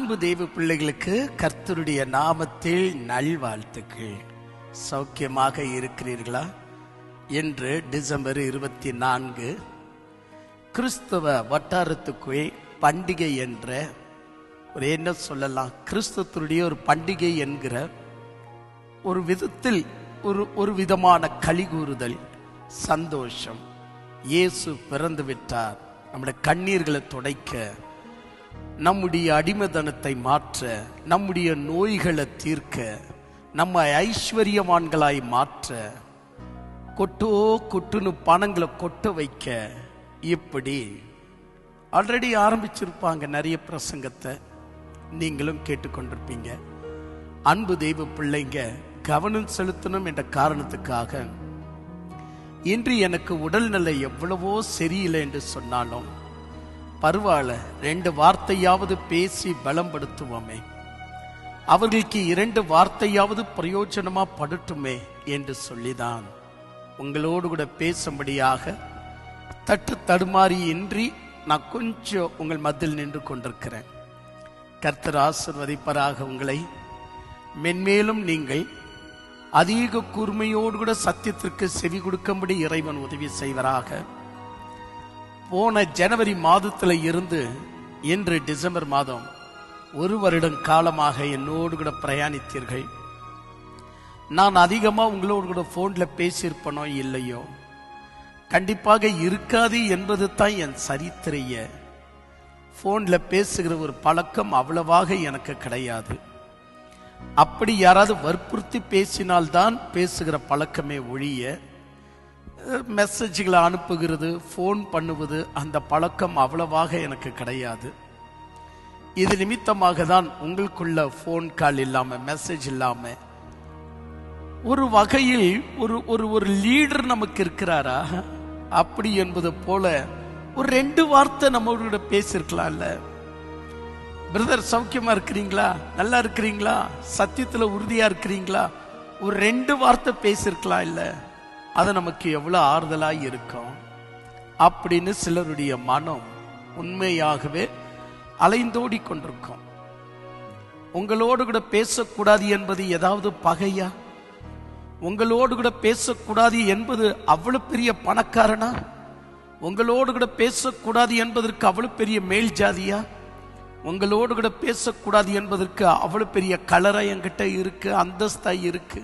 அன்பு தெய்வ பிள்ளைகளுக்கு கர்த்தருடைய நாமத்தில் நல்வாழ்த்துக்கள். சௌக்கியமாக இருக்கிறீர்களா? இன்று டிசம்பர் 24 கிறிஸ்தவ வட்டாரத்துக்குள் பண்டிகை என்ற ஒரு என்ன சொல்லலாம், கிறிஸ்தவத்துடைய ஒரு பண்டிகை என்கிற ஒரு விதத்தில் ஒரு விதமான களிகூறுதல், சந்தோஷம். இயேசு பிறந்து விட்டார். நம்முடைய கண்ணீர்களை துடைக்க, நம்முடைய அடிமைத்தனத்தை மாற்ற, நம்முடைய நோய்களை தீர்க்க, நம்ம ஐஸ்வர்யவான்களாய் மாற்ற, கொட்டுன்னு பணங்களை கொட்ட வைக்க, இப்படி ஆல்ரெடி ஆரம்பிச்சிருப்பாங்க. நிறைய பிரசங்கத்தை நீங்களும் கேட்டுக்கொண்டிருப்பீங்க. அன்பு தெய்வ பிள்ளைங்க, கவனம் செலுத்தணும் என்ற காரணத்துக்காக இன்று எனக்கு உடல்நிலை எவ்வளவோ சரியில்லை என்று சொன்னாலும் பரவாயில்ல, 2 வார்த்தையாவது பேசி பலப்படுத்துவோமே, அவர்களுக்கு 2 வார்த்தையாவது பிரயோஜனமா படட்டுமே என்று சொல்லிதான் உங்களோடு கூட பேசும்படியாக தட்டு தடுமாறி இன்றி நான் கொஞ்சம் உங்கள் மத்தியில் நின்று கொண்டிருக்கிறேன். கர்த்தர் ஆசீர்வதிப்பராக. உங்களை மென்மேலும் நீங்கள் அதிக கூர்மையோடு கூட சத்தியத்திற்கு செவி கொடுக்கும்படி இறைவன் உதவி செய்வராக. போன ஜனவரி மாதத்தில் இருந்து இன்று டிசம்பர் மாதம் 1 வருடம் காலமாக என்னோடு கூட பிரயாணித்தீர்கள். நான் அதிகமாக உங்களோடு கூட ஃபோனில் பேசியிருப்பனோ இல்லையோ, கண்டிப்பாக இருக்காது என்பது தான் என் சரித்திரைய. ஃபோனில் பேசுகிற ஒரு பழக்கம் அவ்வளவாக எனக்கு கிடையாது. அப்படி யாராவது வற்புறுத்தி பேசினால்தான் பேசுகிற பழக்கமே ஒழிய, மெசேஜ்களை அனுப்புகிறது, ஃபோன் பண்ணுவது, அந்த பழக்கம் அவ்வளவாக எனக்கு கிடையாது. இது நிமித்தமாக தான் உங்களுக்குள்ள ஃபோன் கால் இல்லாம, மெசேஜ் இல்லாம, ஒரு வகையில் ஒரு லீடர் நமக்கு இருக்கிறாரா அப்படி என்பது போல ஒரு 2 வார்த்தை நம்மளோட பேசியிருக்கலாம்ல. பிரதர் சௌக்கியமா இருக்கிறீங்களா, நல்லா இருக்கிறீங்களா, சத்தியத்துல உறுதியா இருக்கிறீங்களா, ஒரு 2 வார்த்தை பேசியிருக்கலாம் இல்ல. அது நமக்கு எவ்வளவு ஆறுதலாய் இருக்கும் அப்படின்னு சிலருடைய மனம் உண்மையாகவே அலைந்தோடி கொண்டிருக்கும். உங்களோடு கூட பேசக்கூடாது என்பது ஏதாவது பகையா? உங்களோடு கூட பேசக்கூடாது என்பது அவ்வளவு பெரிய பணக்காரனா? உங்களோடு கூட பேசக்கூடாது என்பதற்கு அவ்வளவு பெரிய மேல் ஜாதியா? உங்களோடு கூட பேசக்கூடாது என்பதற்கு அவ்வளவு பெரிய கலரா என்கிட்ட இருக்கு, அந்தஸ்தா இருக்கு.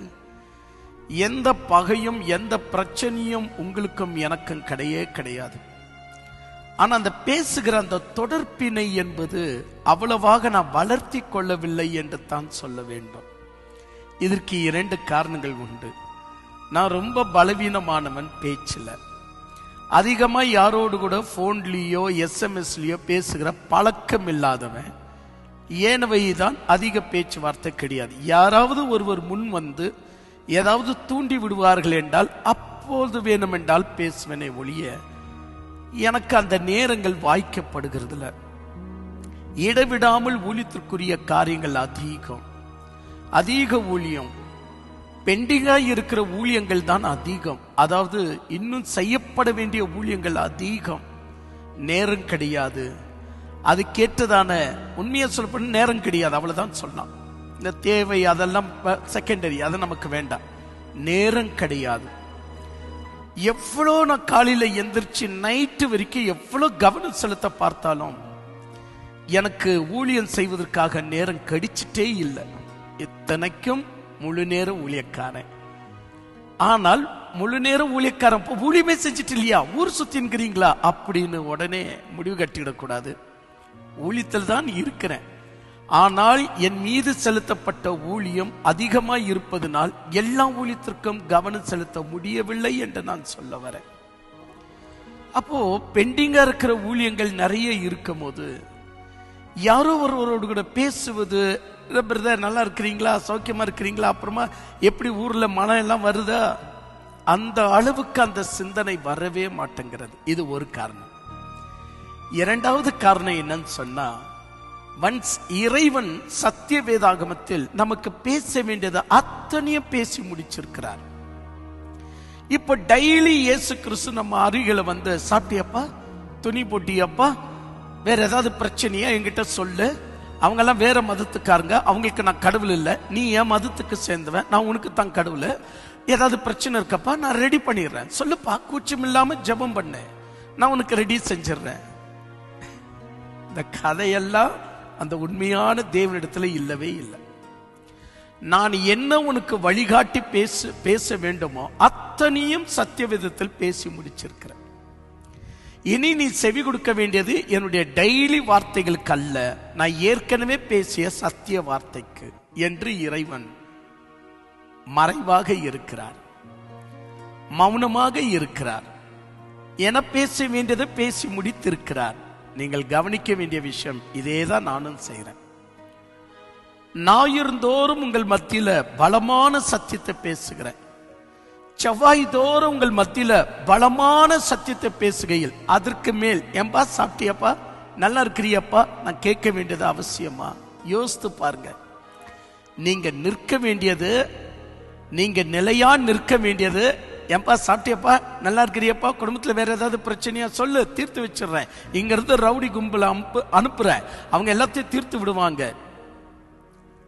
எந்த பகையும் எந்த பிரச்சனையும் உங்களுக்கும் எனக்கும் கிடையாது. ஆனா அந்த பேசுகிற அந்த தொடர்பினை என்பது அவ்வளவாக நான் வளர்த்தி கொள்ளவில்லை என்று தான் சொல்ல வேண்டும். இதற்கு 2 காரணங்கள் உண்டு. நான் ரொம்ப பலவீனமானவன் பேச்சில். அதிகமா யாரோடு கூட போன்லயோ எஸ்எம்எஸ்லயோ பேசுகிற பழக்கம் இல்லாதவன். ஏனவைதான் அதிக பேச்சுவார்த்தை கிடையாது. யாராவது ஒருவர் முன் வந்து ஏதாவது தூண்டி விடுவார்கள் என்றால் அப்போது வேணுமென்றால் பேசுவனே ஒழிய, எனக்கு அந்த நேரங்கள் வாய்க்கப்படுகிறதுல. இடைவிடாமல் ஊழியத்திற்குரிய காரியங்கள் அதிக ஊழியம், பெண்டிங்காய் இருக்கிற ஊழியங்கள் தான் அதிகம். அதாவது இன்னும் செய்யப்பட வேண்டிய ஊழியங்கள் அதிகம். நேரம் கிடையாது. அது கேட்டதான உண்மையை சொல்லப்பட நேரம் கிடையாது, அவ்வளவுதான் சொல்லலாம். இந்த தேவை அதெல்லாம் செகண்டரி, அது நமக்கு வேண்டாம். நேரம் கிடையாது. எவ்வளோ நான் காலையில எந்திரிச்சு நைட்டு வரைக்கும் எவ்வளவு கவனம் செலுத்த பார்த்தாலும் எனக்கு ஊழியம் செய்வதற்காக நேரம் கிடைச்சிட்டே இல்லை. இத்தனைக்கும் முழு நேர ஊழியக்காரன். ஆனால் முழு நேர ஊழியக்காரன் ஊழியமே செஞ்சுட்டு இல்லையா, ஊர் சுத்தின்கிறீங்களா அப்படின்னு உடனே முடிவு கட்டிடக்கூடாது. ஊழியத்தில் தான் இருக்கிறேன், ஆனால் என் மீது செலுத்தப்பட்ட ஊழியம் அதிகமாய் இருப்பதனால் எல்லா ஊழியத்திற்கும் கவனம் செலுத்த முடியவில்லை என்று நான் சொல்ல வரேன். அப்போ பெண்டிங்கா இருக்கிற ஊழியங்கள் நிறைய இருக்கும் போது யாரோ ஒருவரோடு கூட பேசுவது, பிரதர் நல்லா இருக்கிறீங்களா, சௌக்கியமா இருக்கிறீங்களா, அப்புறமா எப்படி ஊர்ல மனம் எல்லாம் வருதா, அந்த அளவுக்கு அந்த சிந்தனை வரவே மாட்டேங்கிறது. இது ஒரு காரணம். 2வது காரணம் என்னன்னு சொன்னா, ஒன்ஸ் இறைவன் சத்திய வேதாகமத்தில் நமக்கு பேச வேண்டியதை அத்தனையும் பேசி முடிச்சிருக்கிறார். இப்ப டெய்லி இயேசு கிறிஸ்து நம்ம அருகில வந்து, சாப்பிட்டியப்பா, துணி போட்டியப்பா, வேற ஏதாவது பிரச்சனையா என்கிட்ட சொல்லு, அவங்க எல்லாம் வேற மதத்துக்காரங்க, அவங்களுக்கு நான் கடவுள் இல்லை, நீ என் மதத்துக்கு சேர்ந்தவன், நான் உனக்கு தான் கடவுள், ஏதாவது பிரச்சனை இருக்கப்பா நான் ரெடி பண்ணிடுறேன், சொல்லுப்பா, கூச்சம் இல்லாம ஜெபம் பண்ண, நான் உனக்கு ரெடி செஞ்சிடறேன். இந்த கதையெல்லாம் அந்த உண்மையான தேவனிடத்துல இல்லவே இல்லை. நான் என்ன உனக்கு வழிகாட்டி பேச வேண்டுமோ அத்தனையும் சத்திய விதத்தில் பேசி முடிச்சிருக்கிறேன். இனி நீ செவி கொடுக்க வேண்டியது என்னுடைய டெய்லி வார்த்தைகளுக்கு அல்ல, நான் ஏற்கனவே பேசிய சத்திய வார்த்தைக்கு என்று இறைவன் மறைவாக இருக்கிறார், மௌனமாக இருக்கிறார். என பேச வேண்டியதை பேசி முடித்திருக்கிறார். நீங்கள் கவனிக்க வேண்டிய விஷயம் இதேதான் நானும் செய்கிறேன். ஞாயிறுந்தோறும் உங்கள் மத்தியில பலமான சத்தியத்தை பேசுகிறேன். செவ்வாய் தோறும் உங்கள் மத்தியில பலமான சத்தியத்தை பேசுகையில் அதற்கு மேல் ஏம்பா சாப்பிட்டியப்பா, நல்லா இருக்கிறியப்பா, நான் கேட்க வேண்டியது அவசியமா? யோசித்து பாருங்க. நீங்க நிற்க வேண்டியது, நீங்க நிலையா நிற்க வேண்டியது, ஏம்பா சாப்பிட்டியப்பா, நல்லா இருக்கிறியப்பா, குடும்பத்துல வேற ஏதாவது பிரச்சனையா சொல்லு, தீர்த்து வச்சிடுறேன், இங்க இருந்து ரவுடி கும்பல அனுப்புறேன், அவங்க எல்லாத்தையும் தீர்த்து விடுவாங்க.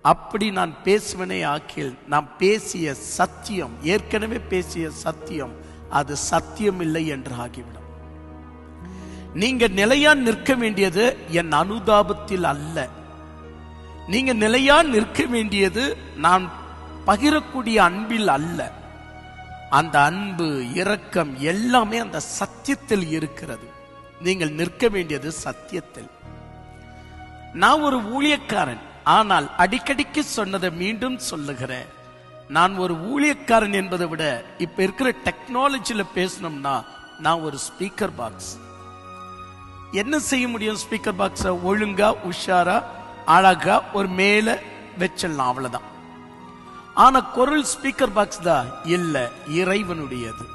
அப்படி நான் பேசுவனே ஆக்கில் நான் பேசிய சத்தியம், ஏற்கனவே பேசிய சத்தியம், அது சத்தியம் இல்லை என்று ஆகிவிடும். நீங்க நிலையா நிற்க வேண்டியது என் அனுதாபத்தில் அல்ல, நீங்க நிலையா நிற்க வேண்டியது நான் பகிரக்கூடிய அன்பில் அல்ல. அந்த அன்பு, இரக்கம் எல்லாமே அந்த சத்தியத்தில் இருக்கிறது. நீங்கள் நிற்க வேண்டியது சத்தியத்தில். நான் ஒரு ஊழியக்காரன், ஆனால் அடிக்கடிக்கு சொன்னதை மீண்டும் சொல்லுகிறேன். நான் ஒரு ஊழியக்காரன் என்பதை விட இப்ப இருக்கிற டெக்னாலஜில பேசணும்னா நான் ஒரு ஸ்பீக்கர் பாக்ஸ். என்ன செய்ய முடியும்? ஸ்பீக்கர் பாக்ஸ ஒழுங்கா, உஷாரா, அழகா ஒரு மேல வச்சிடலாம், அவ்வளவுதான். ஆனா குரல் ஸ்பீக்கர் பாக்ஸ் தான் இல்ல, இறைவனுடையது.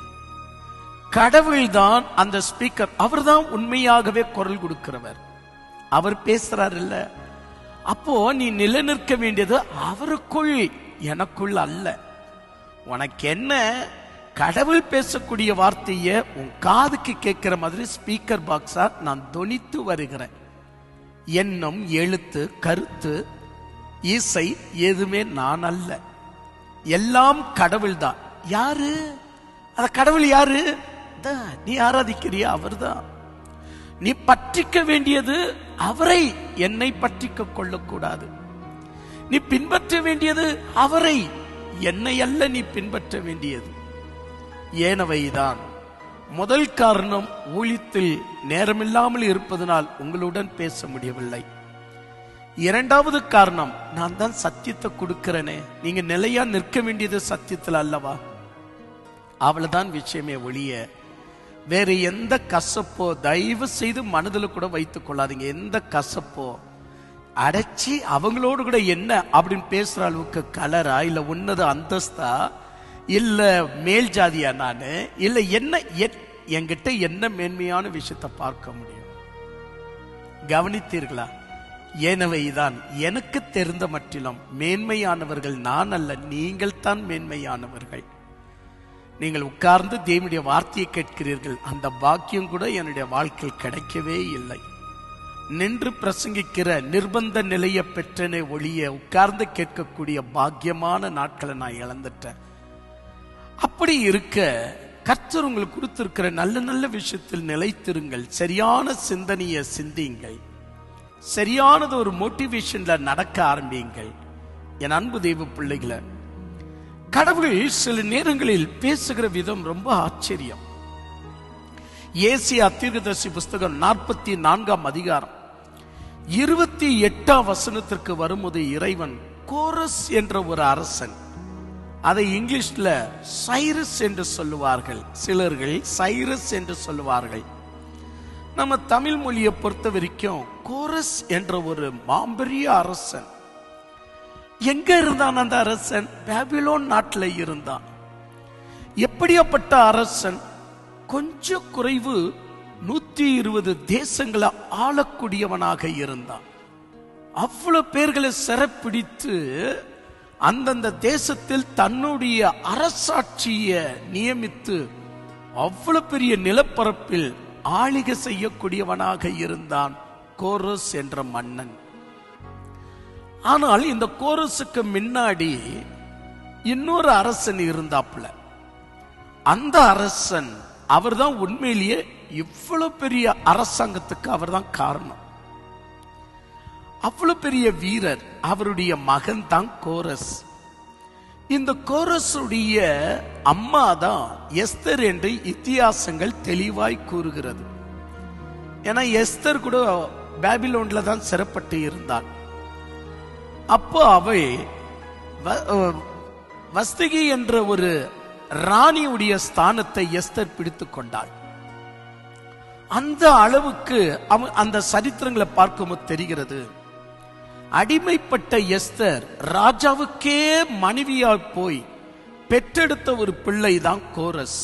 கடவுள் தான் அந்த ஸ்பீக்கர். அவர் தான் உண்மையாகவே குரல் கொடுக்கிறவர். அவர் பேசுறார் இல்ல. அப்போ நீ நிலைநிற்க வேண்டியது அவருக்குள், எனக்குள் அல்ல. உனக்கு என்ன, கடவுள் பேசக்கூடிய வார்த்தைய உன் காதுக்கு கேட்கிற மாதிரி ஸ்பீக்கர் பாக்ஸா நான் தொனித்து வருகிறேன். எண்ணம், எழுத்து, கருத்து, இசை எதுவுமே நான் அல்ல, எல்லாம் கடவுள் தான். யாரு அந்த கடவுள்? யாரு? நீ ஆராதிக்கிறியா? அவர் தான். நீ பற்றிக்க வேண்டியது அவரை, என்னை பற்றிக்க கொள்ளக்கூடாது. நீ பின்பற்ற வேண்டியது அவரை, என்னை அல்ல நீ பின்பற்ற வேண்டியது. ஏனவைதான் முதல் காரணம், ஊழியத்தில் நேரமில்லாமல் இருப்பதனால் உங்களுடன் பேச முடியவில்லை. இரண்டாவது காரணம், நான் தான் சத்தியத்தை கொடுக்கிறேனே, நீங்க நிலையா நிற்க வேண்டியது சத்தியத்தில் அல்லவா? அவ்வளவுதான் விஷயமே ஒழிய வேற எந்த கசப்போ தயவு செய்து மனதில் கூட வைத்துக் கொள்ளாதீங்க. எந்த கசப்போ அடைச்சி அவங்களோடு கூட என்ன அப்படின்னு பேசுற அளவுக்கு கலரா, இல்ல உன்னத அந்தஸ்தா, இல்ல மேல் ஜாதியா, நானு இல்ல என்ன, என்கிட்ட என்ன மேன்மையான விஷயத்தை பார்க்க முடியும்? கவனித்தீர்களா? ஏனவைதான் எனக்கு தெரிந்த மட்டிலும் மேன்மையானவர்கள் நான் அல்ல, நீங்கள் தான் மேன்மையானவர்கள். நீங்கள் உட்கார்ந்து தேவனுடைய வார்த்தையை கேட்கிறீர்கள், அந்த பாக்கியம் கூட என்னுடைய வாழ்க்கையில் கிடைக்கவே இல்லை. நின்று பிரசங்கிக்கிற நிர்பந்த நிலையை பெற்றனே ஒழிய உட்கார்ந்து கேட்கக்கூடிய பாக்கியமான நாட்களை நான் இழந்துட்டேன். அப்படி இருக்க கர்த்தர் உங்களுக்கு கொடுத்திருக்கிற நல்ல நல்ல விஷயத்தில் நிலைத்திருங்கள். சரியான சிந்தனையை சிந்தியுங்கள். சரியானது ஒரு மோட்டிவேஷன்ல நடக்க ஆரம்பியுங்கள். என் அன்பு தெய்வ பிள்ளைகளை, கடவுள் சில நேரங்களில் பேசுகிற விதம் ரொம்ப ஆச்சரியம். ஏசியா தீர்க்கதரிசி புஸ்தகம் 44ஆம் அதிகாரம் 28ஆம் வசனத்திற்கு வரும்போது இறைவன் கோரஸ் என்ற ஒரு அரசன், அதை இங்கிலீஷ்ல சைரஸ் என்று சொல்லுவார்கள், சிலர்கள் சைரஸ் என்று சொல்லுவார்கள். நம்ம தமிழ் மொழியை பொறுத்த வரைக்கும் கோரஸ் என்ற ஒரு மாம்பெரிய அரசன். எங்க இருந்தான் அந்த அரசன்? பாபிலோன் நாட்டில் இருந்தான். எப்படியாப்பட்ட அரசன்? கொஞ்சம் குறைவு 120 தேசங்களை ஆளக்கூடியவனாக இருந்தான். அவ்வளவு பேர்களை சிறைப்பிடித்து அந்தந்த தேசத்தில் தன்னுடைய அரசாட்சியை நியமித்து அவ்வளவு பெரிய நிலப்பரப்பில் ஆளுகை செய்யக்கூடியவனாக இருந்தான் கோரஸ் என்ற மன்னன். ஆனால் இந்த கோரஸுக்கு முன்னாடி இன்னொரு அரசன் இருந்தாப்புல. அந்த அரசன் அவர்தான் உண்மையிலேயே இவ்வளவு பெரிய அரசாங்கத்துக்கு அவர்தான் காரணம். அவ்வளவு பெரிய வீரர். அவருடைய மகன் தான் கோரஸ். இந்த கோரஸுடைய அம்மா தான் எஸ்தர் என்று இத்தியாசங்கள் தெளிவாய் கூறுகிறது. ஏன்னா எஸ்தர் கூட பாபிலோன்ல தான் சிறப்பட்டு இருந்தாள். அப்போ அவை வஸ்திகி என்ற ஒரு ராணியுடைய ஸ்தானத்தை எஸ்தர் பிடித்துக் கொண்டாள். அந்த அளவுக்கு அந்த சரித்திரங்களை பார்க்கும்போது தெரிகிறது, அடிமைப்பட்ட எஸ்தர் ராஜாவுக்கே மனைவியாய் போய் பெற்றெடுத்த ஒரு பிள்ளை தான் கோரஸ்.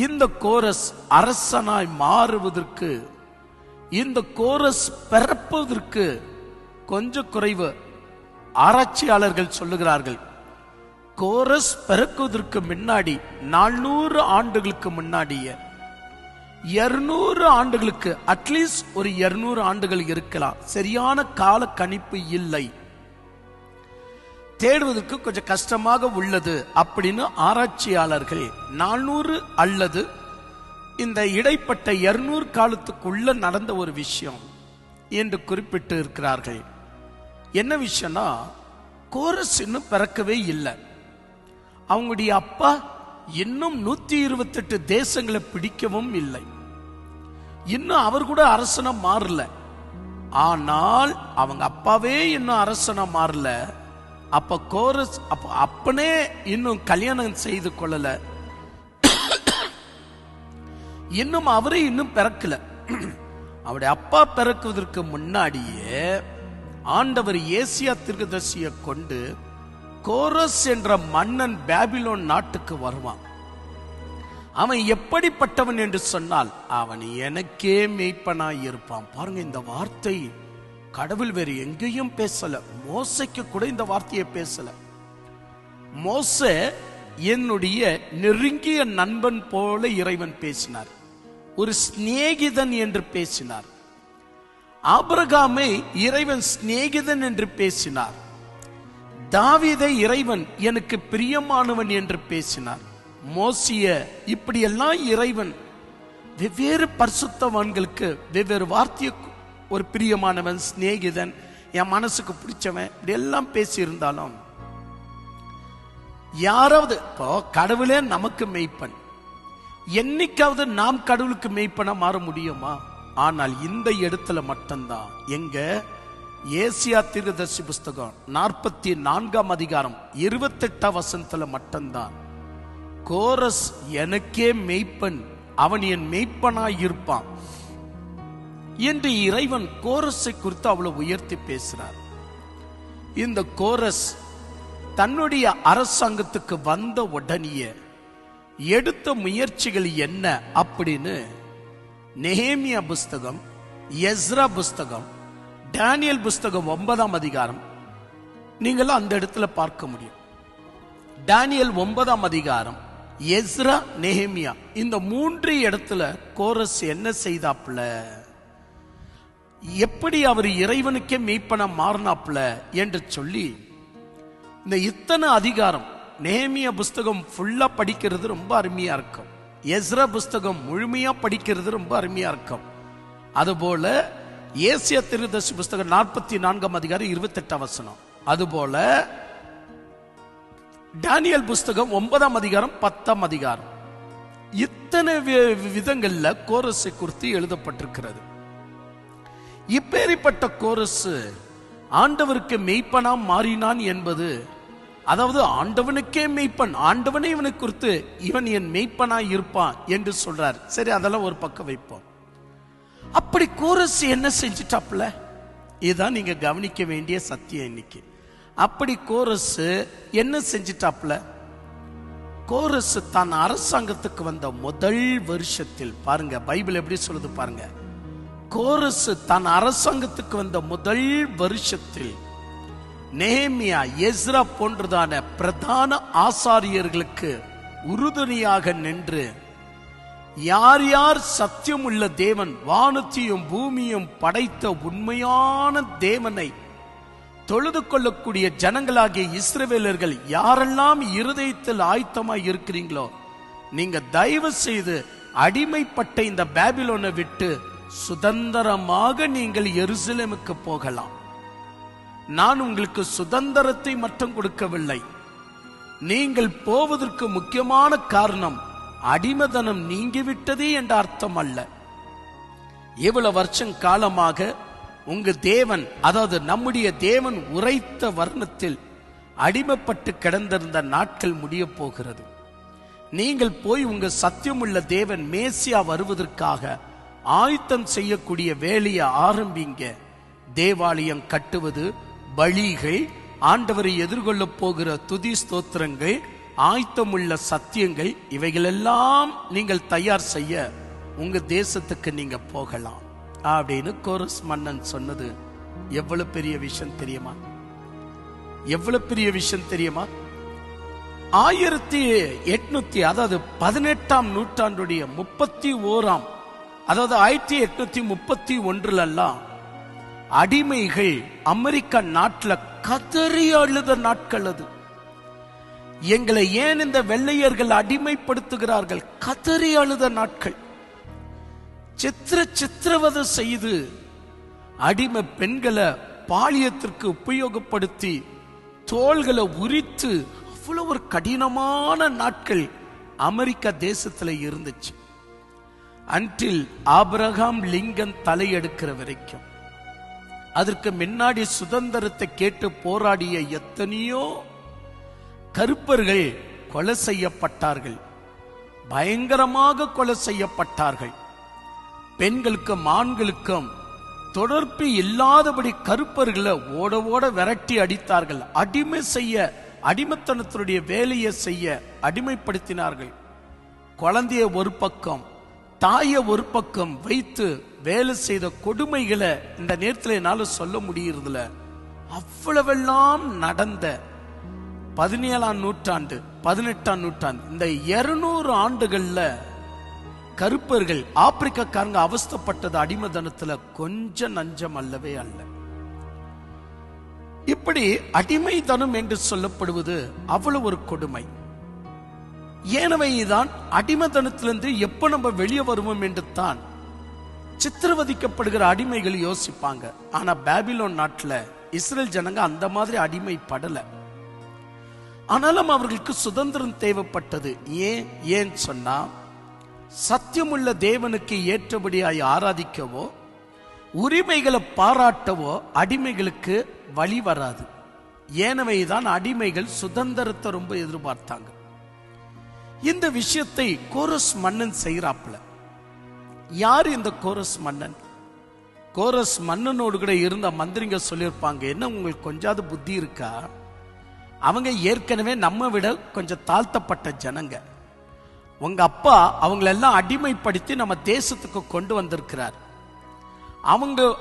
இந்த கோரஸ் அரசனாய் மாறுவதற்கு, இந்த கோரஸ் பிறப்பதற்கு கொஞ்சம் குறைவு. ஆராய்ச்சியாளர்கள் சொல்லுகிறார்கள், கோரஸ் பிறக்குவதற்கு முன்னாடி 400 ஆண்டுகளுக்கு முன்னாடியே 200 ஆண்டுகளுக்கு, அட்லீஸ்ட் ஒரு 200 ஆண்டுகள் இருக்கலாம். சரியான கால கணிப்பு இல்லை, தேடுவதற்கு கொஞ்சம் கஷ்டமாக உள்ளது அப்படின்னு ஆராய்ச்சியாளர்கள் 400 அல்லது இந்த இடைப்பட்ட 200 காலத்துக்குள்ள நடந்த ஒரு விஷயம் என்று குறிப்பிட்டு இருக்கிறார்கள். என்ன விஷயம்னா, கோரஸ் இன்னும் பிறக்கவே இல்லை. அவங்களுடைய அப்பா இன்னும் 128 தேசங்களை பிடிக்கவும் இல்லை. இன்னும் அவர் கூட அரசனா மாறல. ஆனால் அவங்க அப்பாவே இன்னும் அரசனா மாறல. அப்ப கோரஸ் அப்பனே இன்னும் கல்யாணம் செய்து கொள்ளல. இன்னும் அவரே இன்னும் பிறக்கல. அவருடைய அப்பா பிறக்குவதற்கு முன்னாடியே ஆண்டவர் ஏசியா தீர்க்கதரிசியை கொண்டு கோரஸ் என்ற மன்னன் பாபிலோன் நாட்டுக்கு வருவான். அவன் எப்படிப்பட்டவன் என்று சொன்னால், அவன் எனக்கே மேய்ப்பனாய் இருப்பான். பாருங்க, இந்த வார்த்தை கடவுள் வேறு எங்கேயும் பேசல. மோசைக்கு கூட இந்த வார்த்தையை பேசல. மோசே என்னுடைய நெருங்கிய நண்பன் போல இறைவன் பேசினார், ஒரு சிநேகிதன் என்று பேசினார். ஆபிரகாமை இறைவன் சிநேகிதன் என்று பேசினார். தாவீதை இறைவன் எனக்கு பிரியமானவன் என்று பேசினார். மோசிய இப்படியெல்லாம் இறைவன் வெவ்வேறு பரிசுத்தவான்களுக்கு வெவ்வேறு வார்த்தையை, ஒரு பிரியமானவன், சிநேகிதன், என் மனசுக்கு பிடிச்சவன், இப்படி எல்லாம் பேசி இருந்தாலும் யாராவது, இப்போ கடவுளே நமக்கு மெய்ப்பன், என்னைக்காவது நாம் கடவுளுக்கு மெய்ப்பனா மாற முடியுமா? ஆனால் இந்த இடத்துல மட்டும்தான், எங்க ஏசியா தீர்க்கதரிசி புஸ்தகம் 44ஆம் அதிகாரம் 28ஆம் வசனத்துல மட்டும்தான் கோரஸ் எனக்கே மெய்ப்பன், அவன் என் மெய்ப்பனாய் இருப்பான் என்று இறைவன் கோரஸை குறித்து அவ்வளவு உயர்த்தி பேசுறார். இந்த கோரஸ் தன்னுடைய அரசாங்கத்துக்கு வந்த உடனேயே எடுத்த முயற்சிகள் என்ன அப்படின்னு நெகேமியா புஸ்தகம், எஸ்ரா புஸ்தகம், தானியேல் புஸ்தகம் 9ஆம் அதிகாரம் நீங்களும் அந்த இடத்துல பார்க்க முடியும். தானியேல் 9ஆம் அதிகாரம், எஸ்ரா, நெகேமியா, இந்த 3 இடத்துல கோரஸ் என்ன செய்தாப்புல, எப்படி அவர் இறைவனுக்கே மெய்ப்பன மாறினாப்புல என்று சொல்லி, இந்த இத்தனை அதிகாரம் நெகேமியா புஸ்தகம் ஃபுல்லா படிக்கிறது ரொம்ப அருமையா இருக்கும். எஸ்ரா புஸ்தகம் முழுமையா படிக்கிறது ரொம்ப அருமையா இருக்கும். அதுபோல ஏசியா தீர்க்கதரிசி புஸ்தகம் 44ஆம் அதிகாரம் 28ஆம் வசனம், அதுபோல தானியேல் புஸ்தகம் 9ஆம் அதிகாரம் 10ஆம் அதிகாரம், இத்தனை விதங்கள்ல கோரஸை குறித்து எழுதப்பட்டிருக்கிறது. இப்பேரிப்பட்ட கோரஸ் ஆண்டவருக்கு மெய்ப்பனாம் மாறினான் என்பது, அதாவது ஆண்டவனுக்கே மெய்ப்பன், ஆண்டவனே இவனை குறித்து இவன் என் மெய்ப்பனாய் இருப்பான் என்று சொல்றார். சரி, அதெல்லாம் ஒரு பக்கம் வைப்போம். அப்படி கோரஸ் என்ன செஞ்சிட்டாப்ல, இதுதான் நீங்க கவனிக்க வேண்டிய சத்தியம் இன்னைக்கு. அப்படி கோரஸ் என்ன செஞ்சிட்டாப்ல, கோரஸ் தான் அரசாங்கத்துக்கு வந்த முதல் வருஷத்தில், பாருங்க பைபிள் எப்படி சொல்லுது பாருங்க, கோரஸ் தான் அரசாங்கத்துக்கு வந்த முதல் வருஷத்தில் நெகேமியா, எஸ்ரா போன்றதான பிரதான ஆசாரியர்களுக்கு உறுதுணையாக நின்று, யார் யார் சத்தியம் உள்ள தேவன், வானத்தையும் பூமியும் படைத்த உண்மையான தேவனை தொழுது கொள்ளக்கூடிய ஜனங்களாகிய இஸ்ரவேலர்கள் யாரெல்லாம் இருதயத்தில் ஆயத்தமாய் இருக்கிறீங்களோ, நீங்க தயவு செய்து அடிமைப்பட்ட இந்த பாபிலோனை விட்டு சுதந்திரமாக நீங்கள் எருசலேமுக்கு போகலாம். நான் உங்களுக்கு சுதந்திரத்தை மட்டும் கொடுக்கவில்லை. நீங்கள் போவதற்கு முக்கியமான காரணம் அடிமைதனம் நீங்கிவிட்டது என்ற அர்த்தம் அல்ல. இவ்வளவு வருஷம் காலமாக உங்க தேவன், அதாவது நம்முடைய தேவன் உரைத்த வர்ணத்தில் அடிமைப்பட்டு கிடந்திருந்த நாட்கள் முடிய போகிறது. நீங்கள் போய் உங்க சத்தியமுள்ள தேவன் மேசியா வருவதற்காக ஆயத்தம் செய்யக்கூடிய வேலையை ஆரம்பிங்க. தேவாலயம் கட்டுவது, பலிகள், ஆண்டவரை எதிர்கொள்ள போகிற துதி ஸ்தோத்திரங்கள், ஆயத்தமுள்ள சத்தியங்கள், இவைகளெல்லாம் நீங்கள் தயார் செய்ய உங்க தேசத்துக்கு நீங்க போகலாம் அப்படின்னு கோரஸ் மன்னன் சொன்னது எவ்வளவு பெரிய விஷயம் தெரியுமா? எவ்வளவு பெரிய விஷயம் தெரியுமா? 1800, அதாவது 18ஆம் நூற்றாண்டுடைய 31ஆம், அதாவது 1831 அடிமைகள் அமெரிக்கா நாட்டில் கதறி அழுத நாட்கள் அது. எங்களை ஏன் இந்த வெள்ளையர்கள் அடிமைப்படுத்துகிறார்கள்? கதறி அழுத நாட்கள். சித்திரவதை செய்து அடிமை பெண்களை பாலியத்திற்கு உபயோகப்படுத்தி தோள்களை உரித்து அவ்வளவு ஒரு கடினமான நாட்கள் அமெரிக்கா தேசத்துல இருந்துச்சு. அன்டில் ஆபிரகாம் லிங்கன் தலையெடுக்கிற வரைக்கும். அதற்கு முன்னாடி சுதந்திரத்தை கேட்டு போராடிய எத்தனையோ கருப்பர்கள் கொலை செய்யப்பட்டார்கள், பயங்கரமாக கொலை செய்யப்பட்டார்கள். பெண்களுக்கும் ஆண்களுக்கும் தொடர்பு இல்லாதபடி கருப்பர்களை ஓட ஓட விரட்டி அடித்தார்கள். அடிமைத்தனத்தினுடைய வேலையை செய்ய அடிமைப்படுத்தினார்கள். குழந்தைய ஒரு பக்கம், தாய ஒரு பக்கம் வைத்து வேலை செய்த கொடுமைகளை இந்த நேரத்தில் என்னால சொல்ல முடியறதுல. அவ்வளவெல்லாம் நடந்த 17ஆம் நூற்றாண்டு 18ஆம் நூற்றாண்டு, இந்த 200 ஆண்டுகள்ல கருப்பர்கள், ஆப்பிரிக்காரங்க அவஸ்தப்பட்டது அடிமைதனத்துல கொஞ்சம் நஞ்சம் அல்லவே அல்ல. இப்படி அடிமைதனம் என்று சொல்லப்படுவது அவ்வளவு ஒரு கொடுமை. ஏனவைதான் அடிமைதனத்திலிருந்து எப்ப நம்ம வெளியே வருவோம் என்று தான் சித்திரவதிக்கப்படுகிற அடிமைகள் யோசிப்பாங்க. ஆனா பாபிலோன் நாட்டுல இஸ்ரேல் ஜனங்க அந்த மாதிரி அடிமைப்படல. ஆனாலும் அவர்களுக்கு சுதந்திரம் தேவைப்பட்டது. ஏன் சொன்னா, சத்தியமுள்ள தேவனுக்கு ஏற்றபடியாய் ஆராதிக்கவோ உரிமைகளை பாராட்டவோ அடிமைகளுக்கு வழி வராது. ஏனவைதான் அடிமைகள் சுதந்திரத்தை ரொம்ப எதிர்பார்த்தாங்க. இந்த விஷயத்தை கோரஸ் மன்னன் செய்யறாப்ல. யார் இந்த கோரஸ் மன்னன்? கோரஸ் மன்னனோடு கூட இருந்த மந்திரிங்க சொல்லியிருப்பாங்க, என்ன உங்களுக்கு கொஞ்சாவது புத்தி இருக்கா? அவங்க ஏற்கனவே நம்ம விட கொஞ்சம் தாழ்த்தப்பட்ட ஜனங்க. உங்க அப்பா அவங்களெல்லாம் அடிமைப்படுத்தி நம்ம தேசத்துக்கு கொண்டு வந்திருக்கிறார்.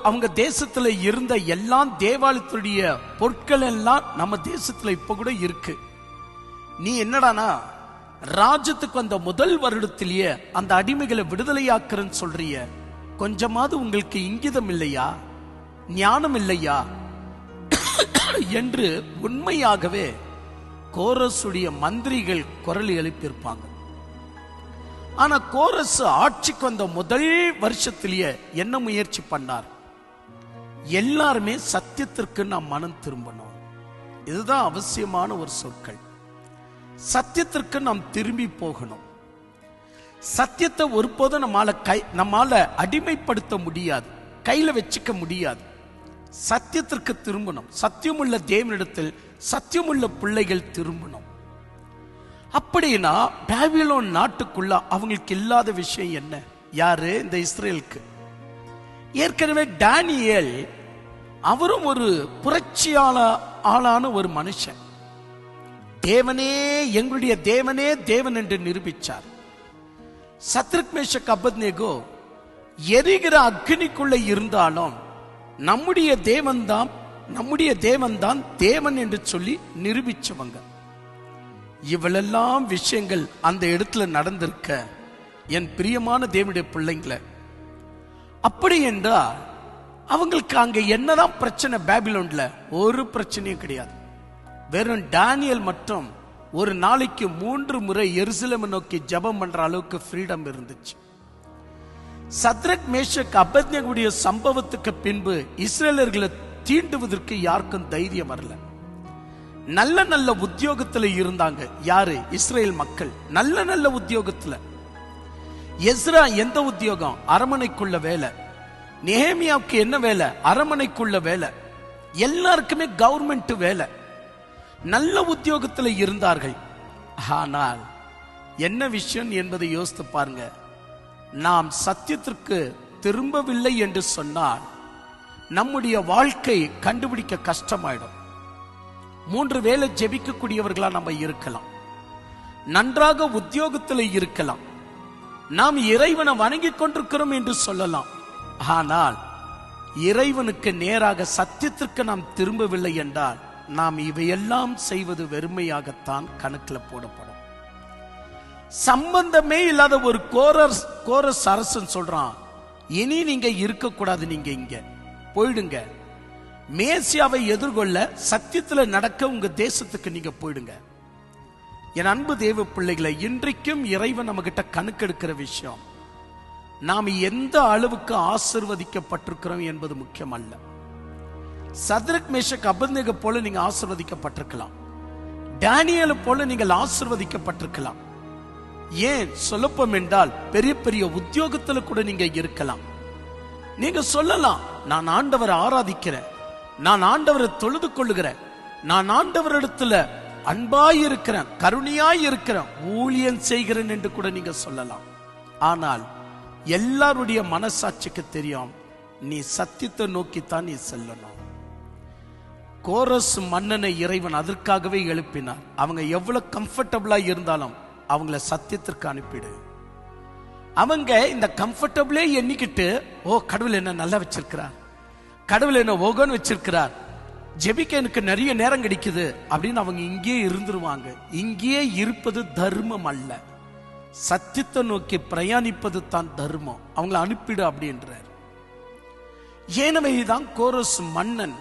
அவங்க தேசத்துல இருந்த எல்லா தேவாலயத்துடைய பொருட்கள் எல்லாம் நம்ம தேசத்துல இப்ப கூட இருக்கு. நீ என்னடானா ராஜ்யத்துக்கு வந்த முதல் வருடத்திலேயே அந்த அடிமைகளை விடுதலையாக்குறன்னு சொல்றிய, கொஞ்சமாவது உங்களுக்கு இங்கிதம் இல்லையா, ஞானம் இல்லையா என்று உண்மையாகவே கோரசுடைய மந்திரிகள் குரல் எழுப்பியிருப்பாங்க. ஆனா கோரஸ் ஆட்சிக்கு வந்த முதல் வருஷத்திலேயே என்ன முயற்சி பண்ணார்? எல்லாருமே சத்தியத்திற்கு நாம் மனம் திரும்பணும். இதுதான் அவசியமான ஒரு சொற்கள். சத்தியத்திற்கு நாம் திரும்பி போகணும். சத்தியத்தை ஒருபோதும் நம்மால அடிமைப்படுத்த முடியாது, கையில வச்சுக்க முடியாது. சத்தியத்திற்கு திரும்பணும். சத்தியமுள்ள தேவனிடத்தில் சத்தியமுள்ள பிள்ளைகள் திரும்பணும். அப்படின்னா பாபிலோன் நாட்டுக்குள்ள அவங்களுக்கு இல்லாத விஷயம் என்ன? யாரு? இந்த இஸ்ரேலுக்கு ஏற்கனவே டானியேல், அவரும் ஒரு புரட்சியாளரான ஒரு மனுஷன். தேவனே, எங்களுடைய தேவனே தேவன் என்று நிரூபிச்சார். சத்ரக் மேஷக் அபேத்நேகோ எரிகிற அக்னிக்குள்ள இருந்தாலும் நம்முடைய தேவன்தான் தேவன் என்று சொல்லி நிரூபிச்சவங்க. இவளெல்லாம் விஷயங்கள் அந்த இடத்துல நடந்திருக்க, என் பிரியமான தேவனுடைய பிள்ளைங்களை, அப்படி என்றால் அவங்களுக்கு அங்க என்னதான் பிரச்சனை? பாபிலோன்ல ஒரு பிரச்சனையும் கிடையாது. வெறும் டானியல் மட்டும் ஒரு நாளைக்கு 3 முறை எருசலேமை நோக்கி ஜெபம் பண்ற அளவுக்கு ஃப்ரீடம் இருந்துச்சு. சத்ரக் மேஷக் அபேத்நேகோவுடைய சம்பவத்துக்கு பின்பு இஸ்ரேலர்களை தீண்டுவதற்கு யாருக்கும் தைரியம் வரல. நல்ல நல்ல உத்தியோகத்துல இருந்தாங்க. யாரு? இஸ்ரேல் மக்கள். நல்ல நல்ல உத்தியோகத்துல. எஸ்ரா எந்த உத்தியோகம்? அரமனைக்குள்ள வேலை. நெஹேமியாவுக்கு என்ன வேலை? அரமனைக்குள்ள வேலை. எல்லாருக்குமே கவர்மெண்ட் வேலை. நல்ல உத்தியோகத்துல இருந்தார்கள். ஆனால் என்ன விஷயம் என்பதை யோசித்து பாருங்க. நாம் சத்தியத்திற்கு திரும்பவில்லை என்று சொன்னால் நம்முடைய வாழ்க்கை கண்டுபிடிக்க கஷ்டமாயிடும். 3 வேளை ஜெபிக்கக்கூடியவர்களா நம்ம இருக்கலாம், நன்றாக உத்தியோகத்தில் இருக்கலாம், நாம் இறைவனை வணங்கிக் கொண்டிருக்கிறோம் என்று சொல்லலாம். ஆனால் இறைவனுக்கு நேராக சத்தியத்திற்கு நாம் திரும்பவில்லை என்றால் நாம் இவையெல்லாம் செய்வது வெறுமையாகத்தான் கணக்கில் போடப்படும். சம்பந்தமே இல்லாத ஒரு கோரஸ் அரசன் சொல்றான், இனி நீங்க இருக்கக்கூடாது, நீங்க இங்க போயிடுங்க, மேசியாவை எதிர்கொள்ள சத்தியத்துல நடக்க உங்க தேசத்துக்கு நீங்க போயிடுங்க. என் அன்பு தேவ பிள்ளைகளை, இன்றைக்கும் இறைவன் நம்ம கிட்ட கணக்கெடுக்கிற விஷயம் நாம் எந்த அளவுக்கு ஆசீர்வதிக்கப்பட்டிருக்கிறோம் என்பது முக்கியம் அல்ல. சத்ரக் மேஷக் அபேத்நேகோ போல நீங்க ஆசீர்வதிக்கப்பட்டிருக்கலாம், டானியேல் போல நீங்கள் ஆசீர்வதிக்கப்பட்டிருக்கலாம். ஏன் சொல்லப்போம் என்றால் பெரிய பெரிய உத்தியோகத்துல கூட நீங்க இருக்கலாம். நீங்க சொல்லலாம், நான் ஆண்டவரை ஆராதிக்கிறேன், நான் ஆண்டவரை தொழுது கொள்ளுகிறேன், நான் ஆண்டவரிடத்துல அன்பாய் இருக்கிறேன், கருணையாய் இருக்கிறேன், ஊழியம் செய்கிறேன் என்று கூட நீங்க சொல்லலாம். ஆனால் எல்லாருடைய மனசாட்சிக்கு தெரியும், நீ சத்தியத்தை நோக்கித்தான் நீ செல்லணும். கோரஸ் மன்னனை இறைவன் அதற்காகவே எழுப்பினார். அவங்க எவ்வளவு கம்ஃபர்டபுளா இருந்தாலும் அவங்கள சத்தியத்திற்கு அனுப்பிடு. அவங்க இந்த கம்ஃபர்டபுளே எண்ணிக்கிட்டு, ஓ கடவுள் என்ன நல்லா வச்சிருக்கிறார், கடவுள் என்ன ஓகோன்னு வச்சிருக்கிறார், ஜெபிக்க எனக்கு நிறைய நேரம் கிடைக்குது அப்படின்னு அவங்க இங்கேயே இருந்துருவாங்க. இங்கேயே இருப்பது தர்மம் அல்ல, சத்தியத்தை நோக்கி பிரயாணிப்பது தான் தர்மம். அவங்களை அனுப்பிடு அப்படின்றார். ஏனவேதான் கோரஸ் மன்னன்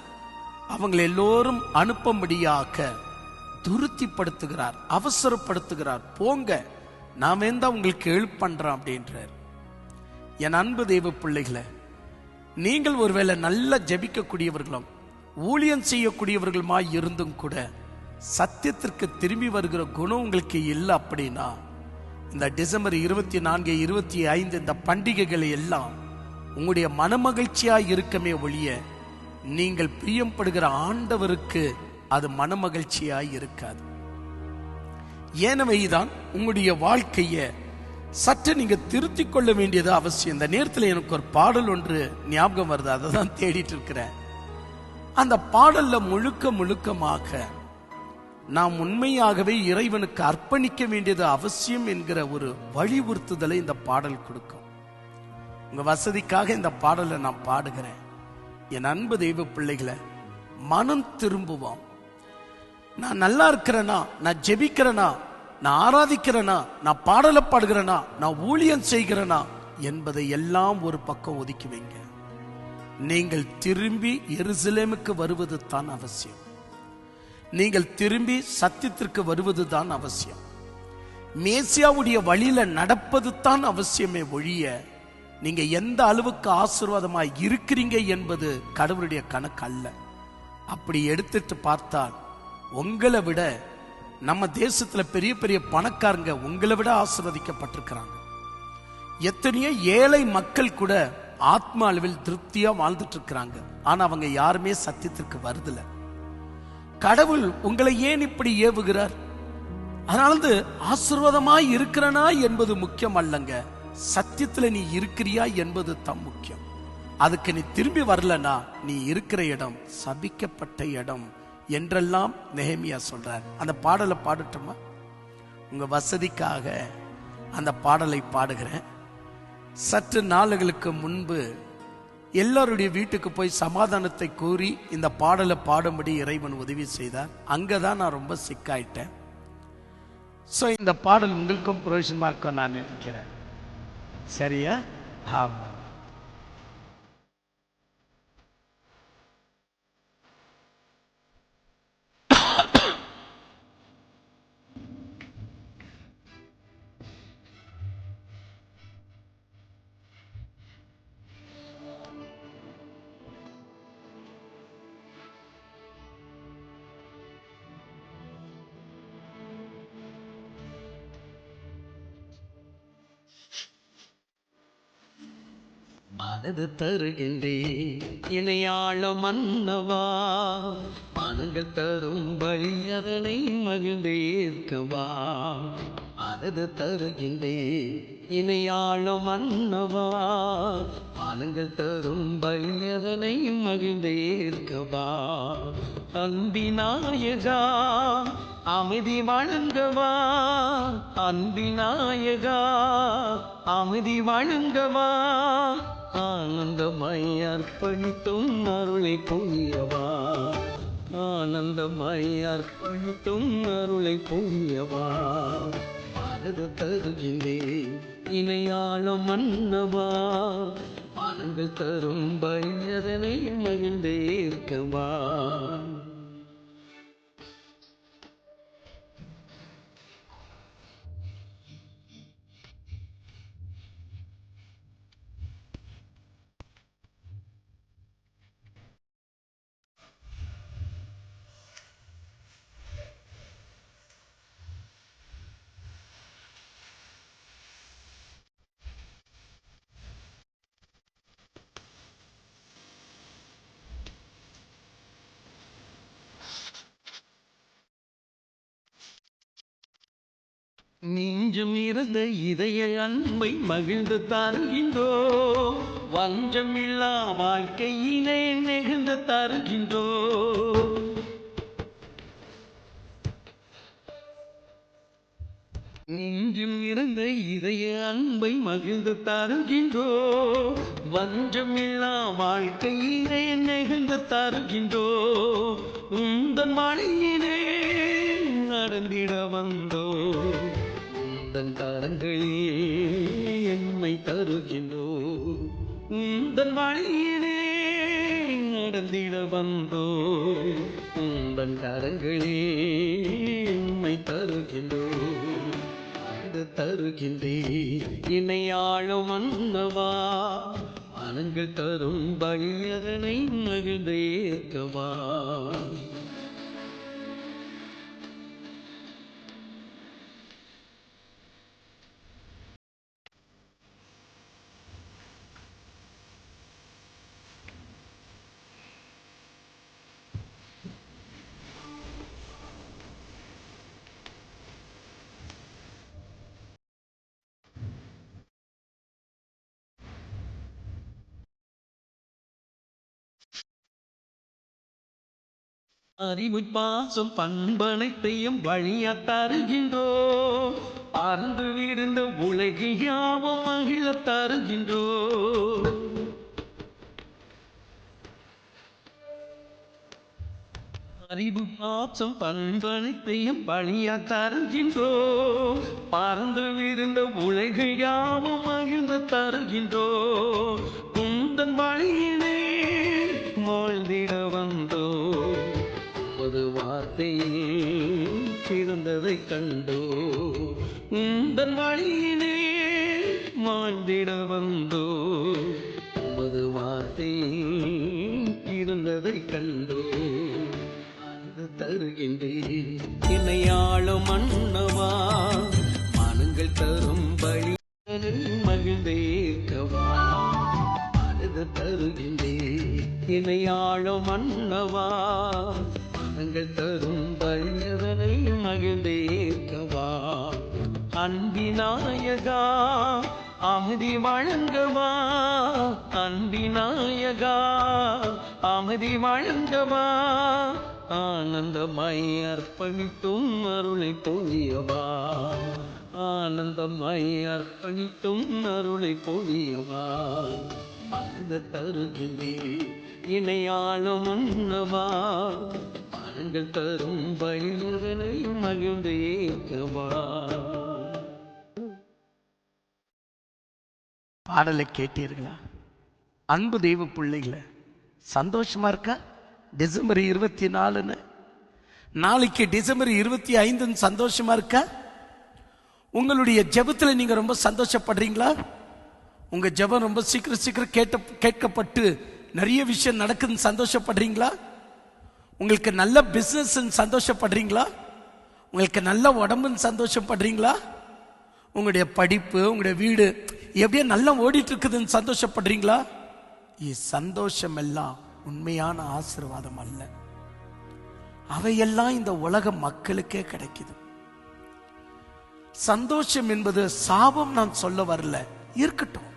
அவங்க எல்லோரும் அனுப்பும்படியாக துருத்திப்படுத்துகிறார், அவசரப்படுத்துகிறார். போங்க, நான் வேண்டா உங்களுக்கு ஹெல்ப் பண்றேன் அப்படின்றார். என் அன்பு தெய்வ பிள்ளைகளை, நீங்கள் ஒருவேளை நல்ல ஜெபிக்கக்கூடியவர்களும் ஊழியம் செய்யக்கூடியவர்களுமா இருந்தும் கூட சத்தியத்திற்கு திரும்பி வருகிற குணம் உங்களுக்கு இல்லை அப்படின்னா, இந்த டிசம்பர் 24, 25 இந்த பண்டிகைகளை எல்லாம் உங்களுடைய மனமகிழ்ச்சியா இருக்கமே ஒழிய நீங்கள் பிரியப்படுகிற ஆண்டவருக்கு அது மனமகிழ்ச்சியாய் இருக்காது. ஏனவைதான் உங்களுடைய வாழ்க்கையை சற்று நீங்க திருத்திக் கொள்ள வேண்டியது அவசியம். இந்த நேரத்தில் எனக்கு ஒரு பாடல் ஒன்று ஞாபகம் வருது, அதை தான் தேடிட்டு இருக்கிறேன். அந்த பாடல்ல முழுக்கமாக நாம் உண்மையாகவே இறைவனுக்கு அர்ப்பணிக்க வேண்டியது அவசியம் என்கிற ஒரு வலியுறுத்துதலை இந்த பாடல் கொடுக்கும். உங்க வசதிக்காக இந்த பாடலை நான் பாடுகிறேன். என் அன்பு தெய்வ பிள்ளைகளை, மனம் திரும்புவோம். நான் நல்லா இருக்கிறேனா, நான் ஜெபிக்கிறேனா, நான் ஆராதிக்கிறேனா, நான் பாடலை பாடுகிறேனா, நான் ஊழியம் செய்கிறேனா என்பதை எல்லாம் ஒரு பக்கம் ஒதுக்கி வைங்க. நீங்கள் திரும்பி எருசலேமுக்கு வருவது தான் அவசியம். நீங்கள் திரும்பி சத்தியத்திற்கு வருவது தான் அவசியம். மேசியாவுடைய வழியில நடப்பது தான் அவசியமே ஒழிய நீங்க எந்த அளவுக்கு ஆசீர்வாதமாய் இருக்கிறீங்க என்பது கடவுளுடைய கணக்கு அல்ல. அப்படி எடுத்துட்டு பார்த்தால் உங்களை விட நம்ம தேசத்துல பெரிய பெரிய பணக்காரங்க உங்களை விட ஆசீர்வதிக்கப்பட்டிருக்கிறாங்க. எத்தனையோ ஏழை மக்கள் கூட ஆத்ம அளவில் திருப்தியா வாழ்ந்துட்டு இருக்கிறாங்க. ஆனா அவங்க யாருமே சத்தியத்திற்கு வருதில்ல. கடவுள் உங்களை ஏன் இப்படி ஏவுகிறார்? அதனால ஆசீர்வாதமாய் இருக்கிறனா என்பது முக்கியம் அல்லங்க, சத்தியத்துல நீ இருக்கிறியா என்பது தான் முக்கியம். அதுக்கு நீ திரும்பி வரலனா நீ இருக்கிற இடம் சபிக்கப்பட்ட இடம் என்றெல்லாம் நெஹேமியா சொல்றார். அந்த பாடலை பாடட்டுமா? உங்க வசதிக்காக அந்த பாடலை பாடுகிறேன். சற்று நாளுகளுக்கு முன்பு எல்லாருடைய வீட்டுக்கு போய் சமாதானத்தை கூறி இந்த பாடலை பாடும்படி இறைவன் உதவி செய்தார். அங்கதான் நான் ரொம்ப சிக்காயிட்டேன். சோ இந்த பாடல் உங்களுக்கும் பிரயோஜனமா இருக்கும் நான் நினைக்கிறேன். சரியா? ஆமா. மனது தருகின்றேன் இணையாள மன்னவா, மனங்கள் தரும் வழி அதனை மகிழ்ந்தேற்கவா. மனது தருகின்றேன் இணையாள மன்னவா, மனங்கள் தரும் வழி அதனை மகிழ்ந்தேற்கவா. அன்பினாயகா அமைதி வழங்கவா, அன்பினாயகா அமைதி வழங்கவா. ஆனந்தமாய் அர்ப்பணித்தும் அருளை பொழியவா, ஆனந்தமாய் அர்ப்பணித்தும் அருளை பொழியவா. மனது தருகின்றேன் இணையாள மன்னவா, மனங்கள் தரும் பயதனை மகிழ்ந்தேற்கவா. நெஞ்சம் இருந்த இதய அன்பை மகிழ்ந்து தருகின்றோ, வஞ்சமில்லா வாழ்க்கையினை நெகிழ்ந்து தருகின்றோ. நெஞ்சும் இருந்த இதய அன்பை மகிழ்ந்து தருகின்றோ, வஞ்சமில்லா வாழ்க்கையினை நெகிழ்ந்து தருகின்றோ. உந்தன் மழையினே நடந்திட வந்தோ, உந்தன் கரங்களில் என்னை தருகின்றோ. உந்தன் மழையினே நடந்திட வந்தோ, உந்தன் கரங்களில் என்னை தருகின்றோ. தருகின்றேன் இணையாள மன்னவா, மனங்கள் தரும் பழியதனை மகிழ்ந்தேற்கவா. அறிவு பாசம் பண்பனைத்தையும் வழியா தருகின்றோ, பறந்து விழுந்த உலகில் யாவும் மகிழ தருகின்றோ. அறிவு பாசம் பண்பனைத்தையும் வழியா தருகின்றோ, பறந்து விழுந்த உலகில் யாவும் மகிழ்ந்து தருகின்றோ. குந்தன் வழியினே வாழ்ந்திட வந்தோ, ஒரு வார்த்தையில் சிறந்ததை கண்டோ. உந்தன் வழியினே வாழ்ந்திட வந்தோ, ஒரு வார்த்தையில் இருந்ததை கண்டோ. அது தருகின்றேன் இணையாள மன்னவா, மனங்கள் தரும் பழி மகிழ்ந்தேற்கவா. அது தருகின்றேன் இணையாள மன்னவா, மனங்கள் தரும் பழியதனை மகிழ்ந்தேற்கவா. அன்பினாயகா அமைதி வழங்கவா, அன்பினாயகா அமைதி வழங்கவா. ஆனந்தமாய் அர்ப்பணித்தும் அருளை பொழியவா, ஆனந்தமாய் அர்ப்பணித்தும் அருளை பொழியவா. அந்த தருகின்றேன் இணையாள மன்னவா, மனங்கள் தரும் பழியதனை மகிழ்ந்தேற்கவா. பாடலை கேட்டீர்களா? அன்பு தெய்வ பிள்ளைகளை, சந்தோஷமா இருக்கா? டிசம்பர் 24 நாளைக்கு டிசம்பர் 25 சந்தோஷமா இருக்கா? உங்களுடைய ஜெபத்தில் நீங்க ரொம்ப சந்தோஷப்படுறீங்களா? உங்க ஜெபம் ரொம்ப சீக்கிரம் கேட்கப்பட்டு நிறைய விஷயம் நடக்குதுன்னு சந்தோஷப்படுறீங்களா? உங்களுக்கு நல்ல பிசினஸ் சந்தோஷப்படுறீங்களா? உங்களுக்கு நல்ல உடம்புன்னு சந்தோஷப்படுறீங்களா? உங்களுடைய படிப்பு, உங்களுடைய வீடு எப்படியே நல்லா ஓடிட்டு இருக்குதுன்னு சந்தோஷப்படுறீங்களா? சந்தோஷம் எல்லாம் உண்மையான ஆசீர்வாதம் அல்ல. அவையெல்லாம் இந்த உலக மக்களுக்கே கிடைக்குது. சந்தோஷம் என்பது சாபம் நான் சொல்ல வரல, இருக்கட்டும்.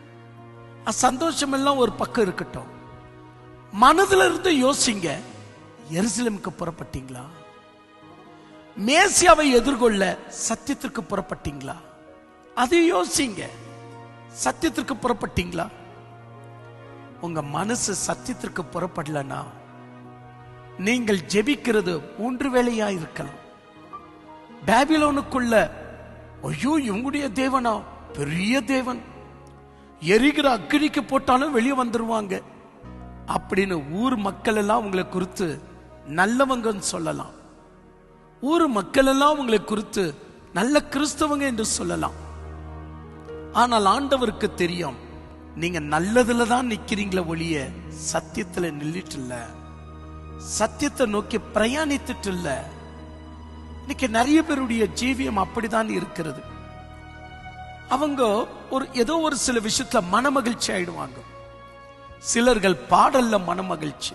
சந்தோஷம் எல்லாம் ஒரு பக்கம் இருக்கட்டும். மனதில் இருந்து யோசிங்க, எருசலேமுக்கு புறப்பட்டீங்களா? மேசியாவை எதிர்கொள்ள சத்தியத்திற்கு புறப்பட்டீங்களா? அது யோசிங்க. சத்தியத்திற்கு புறப்பட்டீங்களா? உங்க மனசு சத்தியத்திற்கு புறப்படலனா நீங்கள் ஜெபிக்கிறது 3 வேளையா இருக்கலாம். பாபிலோனுக்குள்ள ஐயோ இவங்களுடைய தேவனா பெரிய தேவன், எரிகிற அக்கினிக்கு போட்டாலும் வெளியே வந்துருவாங்க அப்படின்னு ஊர் மக்கள் எல்லாம் உங்களை குறித்து நல்லவங்கன்னு சொல்லலாம். ஊர் மக்கள் எல்லாம் உங்களை குறித்து நல்ல கிறிஸ்தவங்க என்று சொல்லலாம். ஆனால் ஆண்டவருக்கு தெரியும், நீங்க நல்லதுல தான் நிக்கிறீங்களே ஒழிய சத்தியத்துல நின்றுட்டு இல்ல, சத்தியத்தை நோக்கி பிரயாணித்துட்டு இல்ல. இன்னைக்கு நிறைய பேருடைய ஜீவியம் அப்படிதான் இருக்கிறது. அவங்க ஏதோ ஒரு சில விஷயத்துல மனமகிழ்ச்சி ஆயிடுவாங்க. சிலர்கள் பாடல்ல மனமகிழ்ச்சி.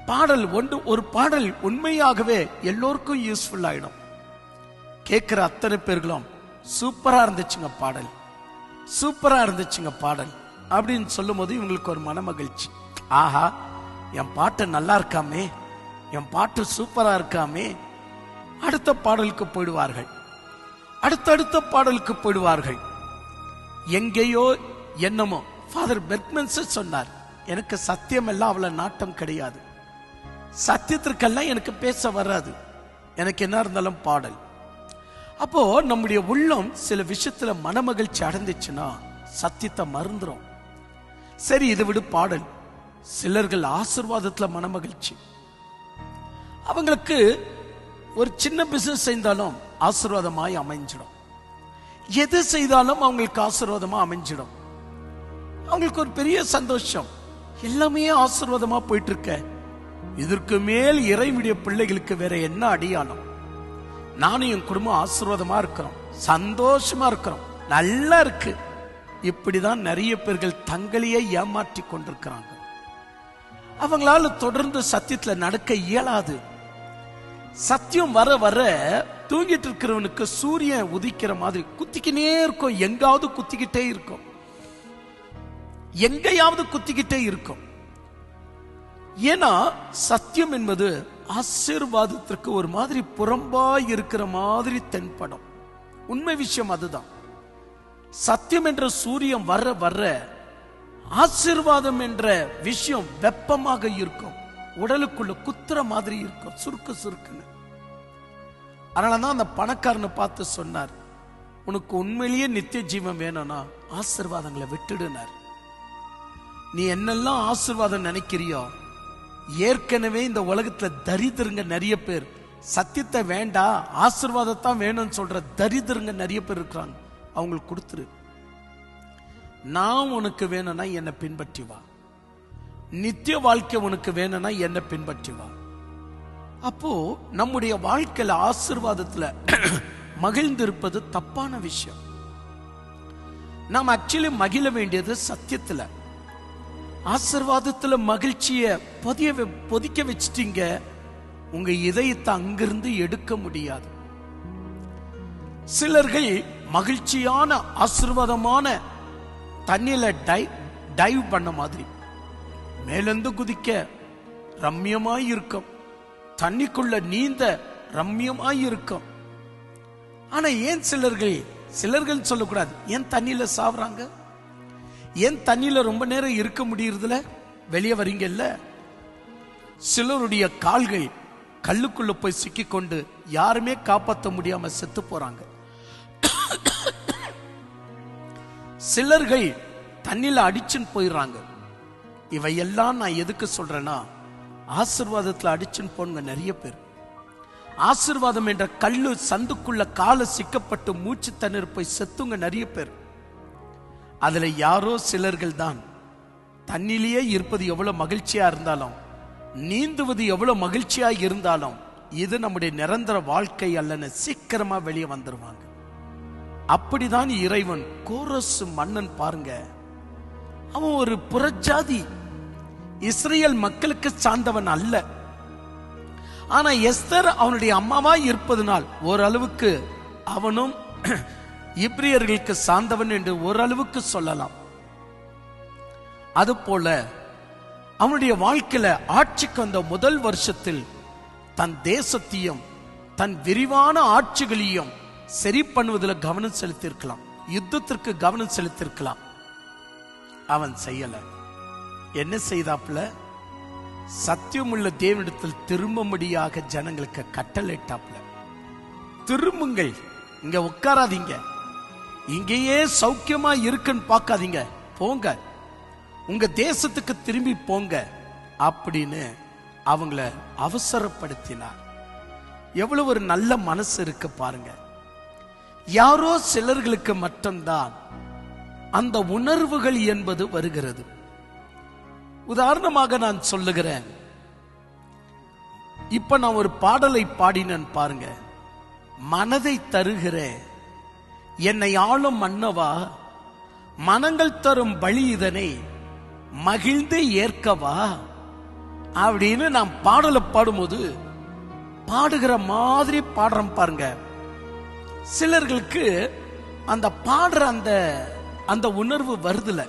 பாடல் ஒரு பாடல் உண்மையாகவே எல்லோருக்கும் யூஸ்ஃபுல் ஆயிடும். கேட்கிற அத்தனை பேர்களும் சூப்பரா இருந்துச்சுங்க பாடல், சூப்பரா இருந்துச்சுங்க பாடல் அப்படின்னு சொல்லும் போது இவங்களுக்கு ஒரு மனமகிழ்ச்சி. ஆஹா, என் பாட்டு நல்லா இருக்காமே, என் பாட்டு சூப்பரா இருக்காமே. அடுத்த பாடலுக்கு போயிடுவார்கள், அடுத்தடுத்த பாடலுக்கு போயிடுவார்கள். எங்கேயோ என்னமோ ஃபாதர் பெர்க்மன்ஸ் சொன்னார், எனக்கு சத்தியம் எல்லாம் அவ்வளவு நாட்டம் கிடையாது, சத்தியத்திற்கெல்லாம் எனக்கு பேச வராது, எனக்கு என்ன இருந்தாலும் பாடல். அப்போ நம்முடைய உள்ளம் சில விஷயத்துல மனமகிழ்ச்சி அடைந்துச்சுன்னா சத்தியத்தை மறந்துரும். சரி, இது விடு பாடல். சிலர்கள் ஆசீர்வாதத்துல மனமகிழ்ச்சி. அவங்களுக்கு ஒரு சின்ன பிசினஸ் செய்தாலும் ஆசீர்வாதமாய் அமைஞ்சிடும். எது செய்தாலும் அவங்களுக்கு ஆசீர்வாதமா அமைஞ்சிடும். அவங்களுக்கு ஒரு பெரிய சந்தோஷம், எல்லாமே ஆசீர்வாதமா போயிட்டு இருக்க, இதற்கு மேல் இறைவனுடைய பிள்ளைகளுக்கு வேற என்ன அடையாளம்? நானும் என் குடும்பம் ஆசீர்வாதமா இருக்கிறோம், சந்தோஷமா இருக்கிறோம், நல்லா இருக்கு. இப்படிதான் நிறைய பேர்கள் தங்களையே ஏமாற்றி கொண்டிருக்கிறாங்க. அவங்களால தொடர்ந்து சத்தியத்துல நடக்க இயலாது. சத்தியம் வர வர தூங்கிட்டு இருக்கிறவனுக்கு சூரியன் உதிக்கிற மாதிரி குத்திக்கினே இருக்கும், எங்காவது குத்திக்கிட்டே இருக்கும், எங்கையாவது குத்திக்கிட்டே இருக்கும். ஏன்னா சத்தியம் என்பது ஆசீர்வாதத்திற்கு ஒரு மாதிரி புறம்பாய் இருக்கிற மாதிரி தென்படும். உண்மை விஷயம் அதுதான். சத்தியம் என்ற சூரியன் வர வர ஆசீர்வாதம் என்ற விஷயம் வெப்பமாக இருக்கும், உடலுக்குள்ள குத்துற மாதிரி இருக்கும், சுருக்கு சுருக்குன்னு. அதனாலதான் அந்த பணக்காரனை பார்த்து சொன்னார், உனக்கு உண்மையிலேயே நித்திய ஜீவன் வேணும்னா ஆசீர்வாதங்களை விட்டுடுனார். நீ என்னெல்லாம் ஆசீர்வாதம் நினைக்கிறியோ, ஏற்கனவே இந்த உலகத்துல தரித்திரங்க நிறைய பேர், சத்தியத்தை வேண்டாம் ஆசீர்வாதத்தான் வேணும்னு சொல்ற தரித்திரங்க நிறைய பேர் இருக்கிறாங்க. அவங்களுக்கு கொடுத்துரு. நான் உனக்கு வேணும்னா என்னை பின்பற்றி வா, நித்திய வாழ்க்கை உனக்கு வேணும்னா என்னை பின்பற்றி வா. அப்போ நம்முடைய வாழ்க்கையில ஆசீர்வாதத்துல மகிழ்ந்திருப்பது தப்பான விஷயம். நாம் ஆக்சுவலி மகிழ வேண்டியது சத்தியத்துல. ஆசீர்வாதத்துல மகிழ்ச்சிய பொதிக்க வச்சிட்டீங்க, உங்க இதயத்தை அங்கிருந்து எடுக்க முடியாது. சிலர்கள் மகிழ்ச்சியான ஆசீர்வாதமான தண்ணியில டைவ் பண்ண மாதிரி மேலிருந்து குதிக்க ரம்யமாய் இருக்கும், தண்ணிக்குள்ள நீந்த ரம்யமாய் இருக்கும். ஆனா ஏன் சிலர்கள் சொல்லக்கூடாது, ஏன் தண்ணியில சாவுறாங்க? ஏன் தண்ணியில ரொம்ப நேரம் இருக்க முடியறதுல? வெளியே வரீங்கல்ல. சிலருடைய கால்கள் கல்லுக்குள்ள போய் சிக்கிக்கொண்டு யாருமே காப்பாற்ற முடியாம செத்து போறாங்க. சிலர்கள் தண்ணியில அடிச்சுன்னு போயிடுறாங்க. இவையெல்லாம் நான் எதுக்கு சொல்றேன்னா, ஆசீர்வாதத்துல அடிச்சுன்னு போங்க நிறைய பேர். ஆசீர்வாதம் என்ற கல்லு சந்துக்குள்ள கால சிக்கப்பட்டு மூச்சு தண்ணீர் போய் செத்துங்க நிறைய பேர். அதுல யாரோ சிலர்கள் தான் தண்ணிலேயே இருப்பது எவ்வளவு மகிழ்ச்சியா இருந்தாலும், நீந்துவது எவ்வளவு மகிழ்ச்சியா இருந்தாலும், இது நம்முடைய நிரந்தர வாழ்க்கை அல்லன்னு சீக்கிரமா வெளியே வந்துருவாங்க. அப்படிதான் இறைவன் கோரஸ் மன்னன் பாருங்க, அவன் ஒரு புறஜாதி, இஸ்ரேல் மக்களுக்கு சார்ந்தவன் அல்ல. ஆனா எஸ்தர் அவனுடைய அம்மாவா இருப்பதனால் ஓரளவுக்கு அவனும் இப்ரியர்களுக்கு சார்ந்தவன் என்று ஓரளவுக்கு சொல்லலாம். அதுபோல அவனுடைய வாழ்க்கையில ஆட்சிக்கு வந்த முதல் வருஷத்தில் தன் தேசத்தையும் தன் விரிவான ஆட்சிகளையும் சரி பண்ணுவதில் கவனம் செலுத்தியிருக்கலாம், யுத்தத்திற்கு கவனம் செலுத்தியிருக்கலாம். அவன் செய்யல. என்ன செய்தாப்புல? சத்தியமுள்ள தேவனிடத்தில் திரும்பும்படியாக ஜனங்களுக்கு கட்டளையிட்டாப்புல. திரும்புங்கள், இங்க உட்காராதீங்க, இங்கேயே சௌக்கியமா இருக்குன்னு பார்க்காதீங்க, போங்க, உங்க தேசத்துக்கு திரும்பி போங்க அப்படின்னு அவங்கள அவசரப்படுத்தினார். எவ்வளவு ஒரு நல்ல மனசு இருக்கு பாருங்க. யாரோ சிலர்களுக்கு மட்டும்தான் அந்த உணர்வுகள் என்பது வருகிறது. உதாரணமாக நான் சொல்லுகிறேன். இப்ப நான் ஒரு பாடலை பாடினேன் பாருங்க. மனதை தருகிற என்னை ஆளும் மன்னவா, மனங்கள் தரும் பலி இதனை மகிழ்ந்து ஏற்கவா அப்படின்னு நான் பாடலை பாடும்போது பாடுகிற மாதிரி பாடுறோம் பாருங்க. சிலர்களுக்கு அந்த பாடுற அந்த உணர்வு வருதுல.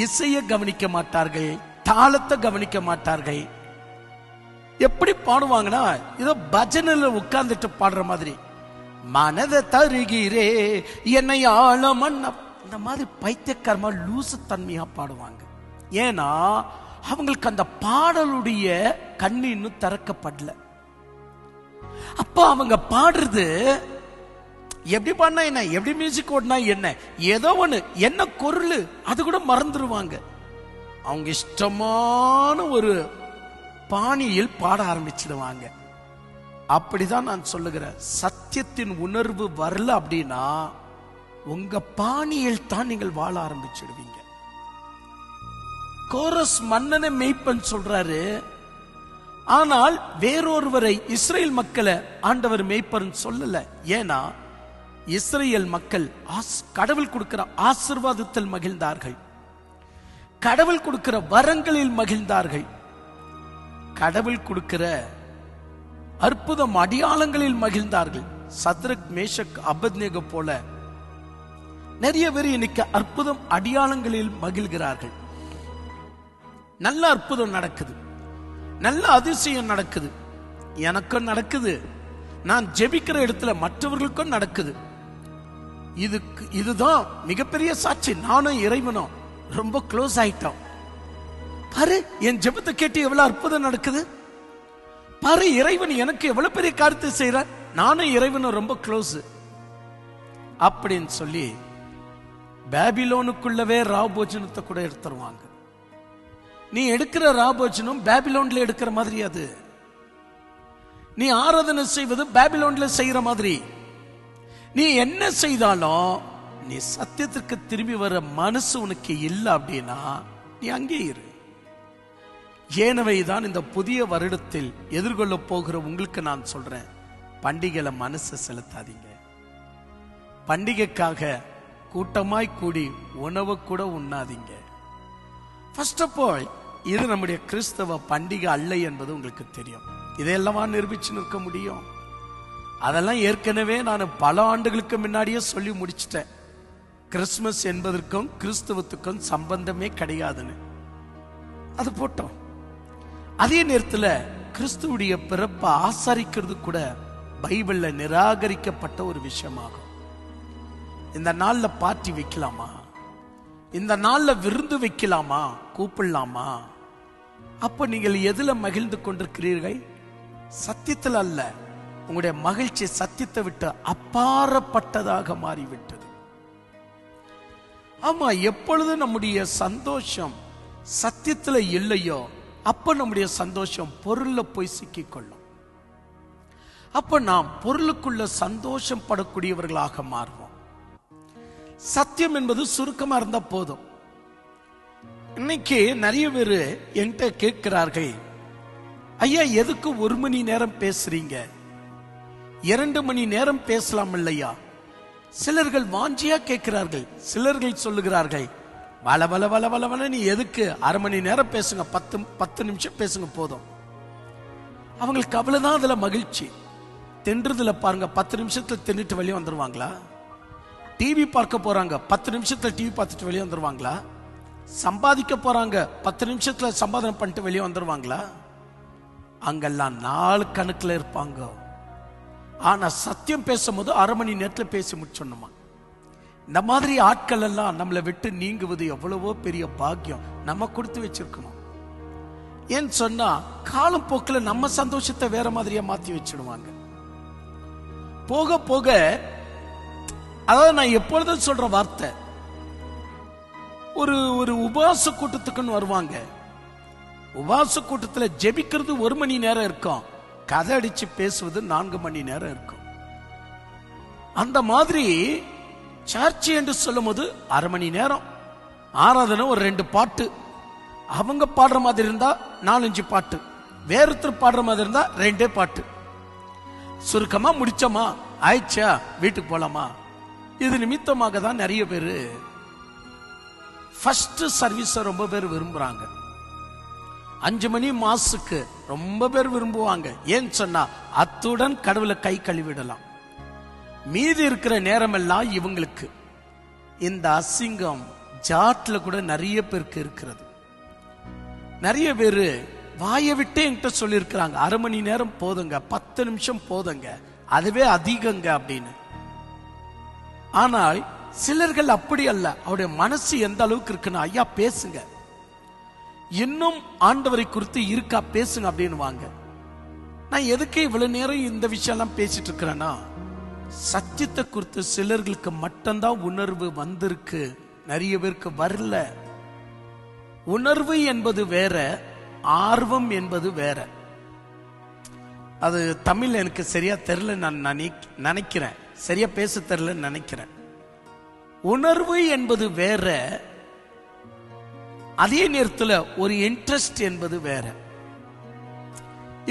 இசையை கவனிக்க மாட்டார்கள், தாளத்தை கவனிக்க மாட்டார்கள். எப்படி பாடுவாங்கன்னா ஏதோ பஜனையில உட்கார்ந்துட்டு பாடுற மாதிரி, மனதை தருகிறே என்னை ஆழமன், இந்த மாதிரி பைத்தியக்காரமா லூசு தன்மையா பாடுவாங்க. ஏன்னா அவங்களுக்கு அந்த பாடலுடைய கண்ணு இன்னும் திறக்கப்படல. அப்ப அவங்க பாடுறது எப்படி பாடினா என்ன, எப்படி மியூசிக் ஓடினா என்ன, ஏதோ ஒண்ணு, என்ன குரல் அது கூட மறந்துடுவாங்க. அவங்க இஷ்டமான ஒரு பாணியில் பாட ஆரம்பிச்சிடுவாங்க. அப்படிதான் நான் சொல்லுகிறேன். சத்தியத்தின் உணர்வு வரல அப்படின்னா உங்க பாணியில் தான் நீங்கள் வாழ ஆரம்பிச்சிடுவீங்க. கோரஸ் மன்னனை மெய்ப்பன் சொல்றாரு, ஆனால் வேறொருவரை இஸ்ரேல் மக்களை ஆண்டவர் மெய்ப்பன் சொல்லல. ஏன்னா இஸ்ரேல் மக்கள் கடவுள் கொடுக்கிற ஆசீர்வாதத்தில் மகிழ்ந்தார்கள், கடவுள் கொடுக்கிற வரங்களில் மகிழ்ந்தார்கள், கடவுள் கொடுக்கிற அற்புதம் அடையாளங்களில் மகிழ்ந்தார்கள். சத்ரக், மேஷக், அபத்நேகோ போல நிறைய பேர் இன்னைக்கு அற்புதம் அடையாளங்களில் மகிழ்கிறார்கள். நல்ல அற்புதம் நடக்குது, நல்ல அதிசயம் நடக்குது, எனக்கும் நடக்குது, நான் ஜெபிக்கிற இடத்துல மற்றவர்களுக்கும் நடக்குது. இதுதான் மிகப்பெரிய சாட்சி. நானும் இறைவனும் ரொம்ப க்ளோஸ் ஆயிட்டோம். பாரு, என் ஜெபத்தை கேட்டு எவ்வளவு அற்புதம் நடக்குது பாரு, இறைவன் எனக்கு எவ்வளவு பெரிய காரியத்தை செய்யறார், நானும் இறைவனும் ரொம்ப க்ளோஸ் அப்படின்னு சொல்லி பாபிலோனுக்குள்ளவே ராபோஜனத்தை கூட எடுத்துருவாங்க. நீ எடுக்கிற ராபோஜனம் பாபிலோன்ல எடுக்கிற மாதிரி, அது நீ ஆராதனை செய்வது பாபிலோன்ல செய்யற மாதிரி. நீ என்ன செய்தாலும் நீ சத்தியத்திற்கு திரும்பி வர மனசு உனக்கு இல்லை அப்படின்னா நீ அங்கே இரு. ஏனவைதான் இந்த புதிய வருடத்தில் எதிர்கொள்ள போகிற உங்களுக்கு நான் சொல்றேன், பண்டிகையில மனசு செலுத்தாதீங்க. பண்டிகைக்காக கூட்டமாய் கூடி உணவு கூட உண்ணாதீங்க. ஃபர்ஸ்ட் ஆஃப் ஆல், இது நம்முடைய கிறிஸ்தவ பண்டிகை அல்ல என்பது உங்களுக்கு தெரியும். இதையெல்லாம் நிரூபிச்சு நிற்க முடியும். அதெல்லாம் ஏற்கனவே நான் பல ஆண்டுகளுக்கு முன்னாடியே சொல்லி முடிச்சிட்டேன். கிறிஸ்துமஸ் என்பதற்கும் கிறிஸ்தவத்துக்கும் சம்பந்தமே கிடையாதுன்னு அது போட்டோம். அதே நேரத்தில் கிறிஸ்துவுடைய பிறப்பை ஆசரிக்கிறது கூட பைபிள்ல நிராகரிக்கப்பட்ட ஒரு விஷயமாகும். இந்த நாள்ல பார்ட்டி வைக்கலாமா, இந்த நாள்ல விருந்து வைக்கலாமா, கூப்பிடலாமா? அப்ப நீங்கள் எதுல மகிழ்ந்து கொண்டிருக்கிறீர்கள்? சத்தியத்தில் அல்ல. உங்களுடைய மகிழ்ச்சி சத்தியத்தை விட்டு அப்பாற்பட்டதாக மாறிவிட்டது. ஆமா, எப்பொழுது நம்முடைய சந்தோஷம் சத்தியத்துல இல்லையோ அப்ப நம்முடைய சந்தோஷம் பொருள்ல போய் சிக்கிக்கொள்ளும். அப்ப நாம் பொருளுக்குள்ள சந்தோஷம் படக்கூடியவர்களாக மாறுவோம். சத்தியம் என்பது சுருக்கமா இருந்தா போதும். இன்னைக்கு நிறைய பேர் என்கிட்ட கேட்கிறார்கள், ஐயா எதுக்கு 1 மணி நேரம் பேசுறீங்க, 2 மணி நேரம் பேசலாம் இல்லையா? சிலர்கள் வாஞ்சியா கேட்கிறார்கள், சிலர்கள் சொல்லுகிறார்கள் வள வள வள வள வள நீ எதுக்கு 1/2 மணி நேரம் பேசுங்க, 10 நிமிஷம் பேசுங்க போதும். அவங்களுக்கு அவ்வளவுதான் அதுல மகிழ்ச்சி. தின்றதுல பாருங்க, 10 நிமிஷத்துல தின்னுட்டு வெளியே வந்துருவாங்களா? டிவி பார்க்க போறாங்க, 10 நிமிஷத்துல டிவி பார்த்துட்டு வெளியே வந்துருவாங்களா? சம்பாதிக்க போறாங்க, 10 நிமிஷத்துல சம்பாதனை பண்ணிட்டு வெளியே வந்துருவாங்களா? அங்கெல்லாம் நாள் கணக்குல இருப்பாங்க. ஆனா சத்தியம் பேசும்போது 1/2 மணி நேரத்துல பேசி முடிச்சோம்மா. இந்த மாதிரி ஆட்கள் எல்லாம் நம்மளை விட்டு நீங்குவது எவ்வளவோ பெரிய பாக்கியம் நம்ம கொடுத்து வச்சிருக்கணும். ஏன்னு சொன்னா காலம் போக்கில் நம்ம சந்தோஷத்தை வேற மாதிரியா மாத்தி வச்சிடுவாங்க. போக போக, அதாவது நான் எப்பொழுதும் சொல்ற வார்த்தை, ஒரு உபவாச கூட்டத்துக்குன்னு வருவாங்க. உபவாச கூட்டத்தில் ஜெபிக்கிறது 1 மணி நேரம் இருக்கும், கதை அடிச்சு பேசுவது 4 மணி நேரம் இருக்கும். அந்த மாதிரி சர்ச் என்று சொல்லும் போது 1/2 மணி நேரம் ஆராதனை, ஒரு 2 பாட்டு, அவங்க பாடுற மாதிரி இருந்தா 4-5 பாட்டு, வேறொருத்தர் பாடுற மாதிரி இருந்தா 2 பாட்டு, சுருக்கமா முடிச்சோமா ஆயிடுச்சா வீட்டுக்கு போலாமா. இது நிமித்தமாக தான் நிறைய பேர் ஃபர்ஸ்ட் சர்வீஸ் ரொம்ப பேர் விரும்புறாங்க. 5 மணி மாசுக்கு ரொம்ப பேர் விரும்புவாங்க. ஏன்னு சொன்னா அத்துடன் கடவுளை கை கழுவிடலாம். மீதி இருக்கிற நேரம் எல்லாம் இவங்களுக்கு இந்த அசிங்கம் ஜாட்ல கூட நிறைய பேருக்கு இருக்கிறது. நிறைய பேரு வாயை விட்டு என்கிட்ட சொல்லி இருக்கிறாங்க, 1/2 மணி நேரம் போதுங்க, 10 நிமிஷம் போதுங்க, அதுவே அதிகங்க அப்படின்னு. ஆனால் சிலர்கள் அப்படி அல்ல. அவருடைய மனசு எந்த அளவுக்கு இருக்குன்னு, ஐயா பேசுங்க, இன்னும் ஆண்டவரை குறித்து இருக்கா பேசுங்க அப்படின்னு வாங்க. நான் எதுக்கு இவ்வளவு நேரம் இந்த விஷயம் எல்லாம் பேசிட்டு இருக்கிறேன்னா, சத்தியத்தை குறித்து சிலர்களுக்கு மட்டும்தான் உணர்வு வந்திருக்கு, நிறைய பேருக்கு வரல. உணர்வு என்பது வேற, ஆர்வம் என்பது வேற. அது தமிழ் எனக்கு சரியா தெரியல, நான் நினைக்கிறேன், சரியா பேச தெரியல நினைக்கிறேன். உணர்வு என்பது வேற, அதே நேரத்தில் ஒரு இன்ட்ரெஸ்ட் என்பது வேற.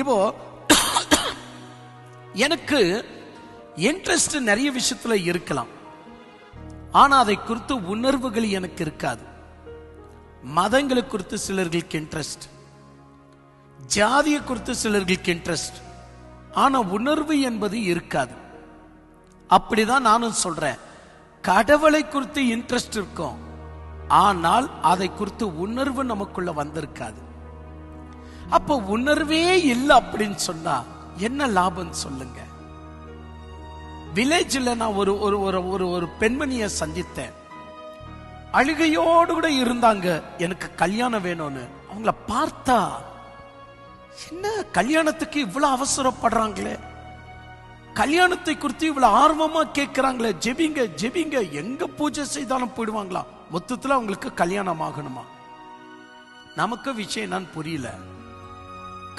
இப்போ எனக்கு இன்ட்ரெஸ்ட் நிறைய விஷயத்துல இருக்கலாம், ஆனா அதை குறித்து உணர்வுகள் எனக்கு இருக்காது. மதங்களை குறித்து சிலர்களுக்கு இன்ட்ரெஸ்ட், ஜாதியை குறித்து சிலர்களுக்கு இன்ட்ரெஸ்ட், ஆனா உணர்வு என்பது இருக்காது. அப்படிதான் நானும் சொல்றேன், கடவுளை குறித்து இன்ட்ரெஸ்ட் இருக்கும், ஆனால் அதை குறித்து உணர்வு நமக்குள்ள வந்திருக்காது. அப்ப உணர்வே இல்லை அப்படின்னு சொன்னா என்ன லாபம் சொல்லுங்க. வில்லேஜ்ல நான் ஒரு பெண்மணியை சந்தித்தேன். அழுகையோடு கூட இருந்தாங்க, எனக்கு கல்யாணம் வேணும்னு. அவங்கள பார்த்தா என்ன கல்யாணத்துக்கு இவ்வளவு அவசரப்படுறாங்களே, கல்யாணத்தை குறித்து இவ்வளவு ஆர்வமா கேட்கிறாங்களே, ஜெபிங்க ஜெபிங்க, எங்க பூஜை செய்தாலும் போயிடுவாங்களா. மொத்தத்துல அவங்களுக்கு கல்யாணம் ஆகணுமா. நமக்கு விஷயம் என்னன்னு புரியல.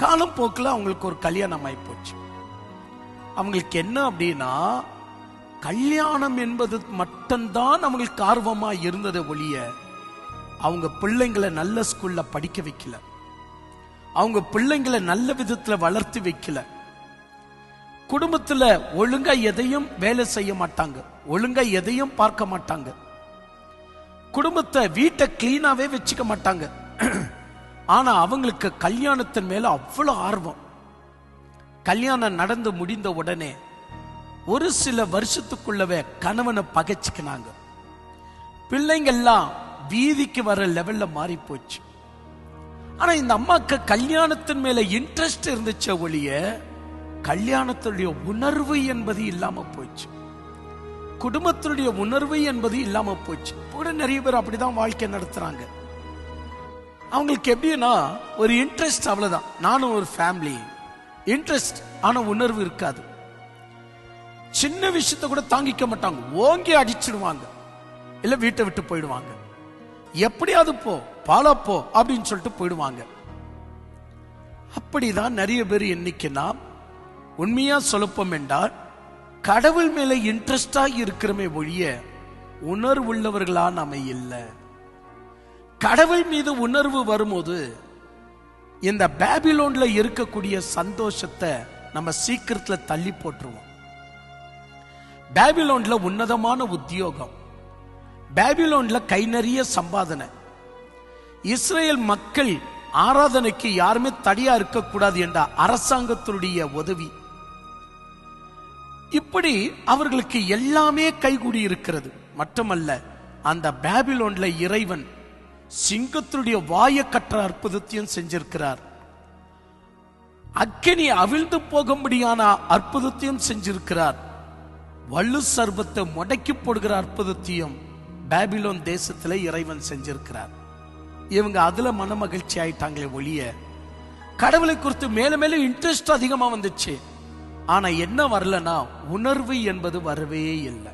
காலம் போக்குல அவங்களுக்கு ஒரு கல்யாணம் ஆகி போச்சு. அவங்களுக்கு என்ன அப்படின்னா, கல்யாணம் என்பது மட்டும்தான் அவங்களுக்கு ஆர்வமா இருந்ததை ஒழிய அவங்க பிள்ளைங்களை நல்ல ஸ்கூல்ல படிக்க வைக்கல, அவங்க பிள்ளைங்களை நல்ல விதத்துல வளர்த்து வைக்கல, குடும்பத்துல ஒழுங்கா எதையும் வேலை செய்ய மாட்டாங்க, ஒழுங்கா எதையும் பார்க்க மாட்டாங்க, குடும்பத்தை வீட்டை கிளீனாவே வச்சுக்க மாட்டாங்க. ஆனா அவங்களுக்கு கல்யாணத்தின் மேல அவ்வளவு ஆர்வம். கல்யாணம் நடந்து முடிந்த உடனே ஒரு சில வருஷத்துக்குள்ளவே கணவனை பகைச்சுக்கினாங்க. பிள்ளைங்கள்லாம் வீதிக்கு வர லெவல்ல மாறி போச்சு. ஆனா இந்த அம்மாக்கு கல்யாணத்தின் மேல இன்ட்ரெஸ்ட் இருந்துச்சு ஒழிய கல்யாணத்துடைய உணர்வு என்பது இல்லாம போச்சு, குடும்பத்துடைய உணர்வு என்பது இல்லாம போச்சு. கூட நிறைய பேர் அப்படிதான் வாழ்க்கை நடத்துறாங்க. அவங்களுக்கு எப்படின்னா ஒரு இன்ட்ரெஸ்ட், அவ்வளவுதான். நானும் ஒரு ஃபேமிலி இன்ட்ரெஸ்ட், ஆனா உணர்வு இருக்காது. சின்ன விஷயத்தை கூட தாங்கிக்க மாட்டாங்க, ஓங்கி அடிச்சிடுவாங்க, இல்ல வீட்டை விட்டு போயிடுவாங்க. எப்படியாவது போ, பாலா போ அப்படின்னு சொல்லிட்டு போயிடுவாங்க. அப்படிதான் நிறைய பேர் இன்னைக்குன்னா உண்மையா சொல்லப்போம் என்றால் கடவுள் மேல இன்ட்ரெஸ்டா இருக்கிறமே ஒழிய உணர்வுள்ளவர்களா நாம இல்லை. கடவுள் மீது உணர்வு வரும்போது இந்த பாபிலோன்ல இருக்கக்கூடிய சந்தோஷத்தை நம்ம சீக்கிரத்துல தள்ளி போட்டுருவோம். பாபிலோன்ல உன்னதமான உத்தியோகம், பாபிலோன்ல கை நிறைய சம்பாதனை. இஸ்ரேல் மக்கள் ஆராதனைக்கு யாருமே தடையா இருக்கக்கூடாது என்ற அரசாங்கத்தினுடைய உதவி. இப்படி அவர்களுக்கு எல்லாமே கைகூடி இருக்கிறது. மட்டுமல்ல, அந்த பாபிலோன்ல இறைவன் சிங்கத்தினுடைய வாயை கற்ற அற்புதத்தையும் செஞ்சிருக்கிறார். அக்கினி அவிழ்ந்து போகும்படியான அற்புதத்தையும் செஞ்சிருக்கிறார். வள்ளு சர்பத்தை முடக்கி போடுகிற அற்புதத்தையும் பாபிலோன் தேசத்துல இறைவன் செஞ்சிருக்கிறார். இவங்க அதுல மன மகிழ்ச்சி ஆயிட்டாங்களே ஒழிய கடவுளை குறித்து மேலும் மேலும் இன்ட்ரெஸ்ட் அதிகமா வந்துச்சு. ஆனா என்ன வரலனா உணர்வு என்பது வரவே இல்லை.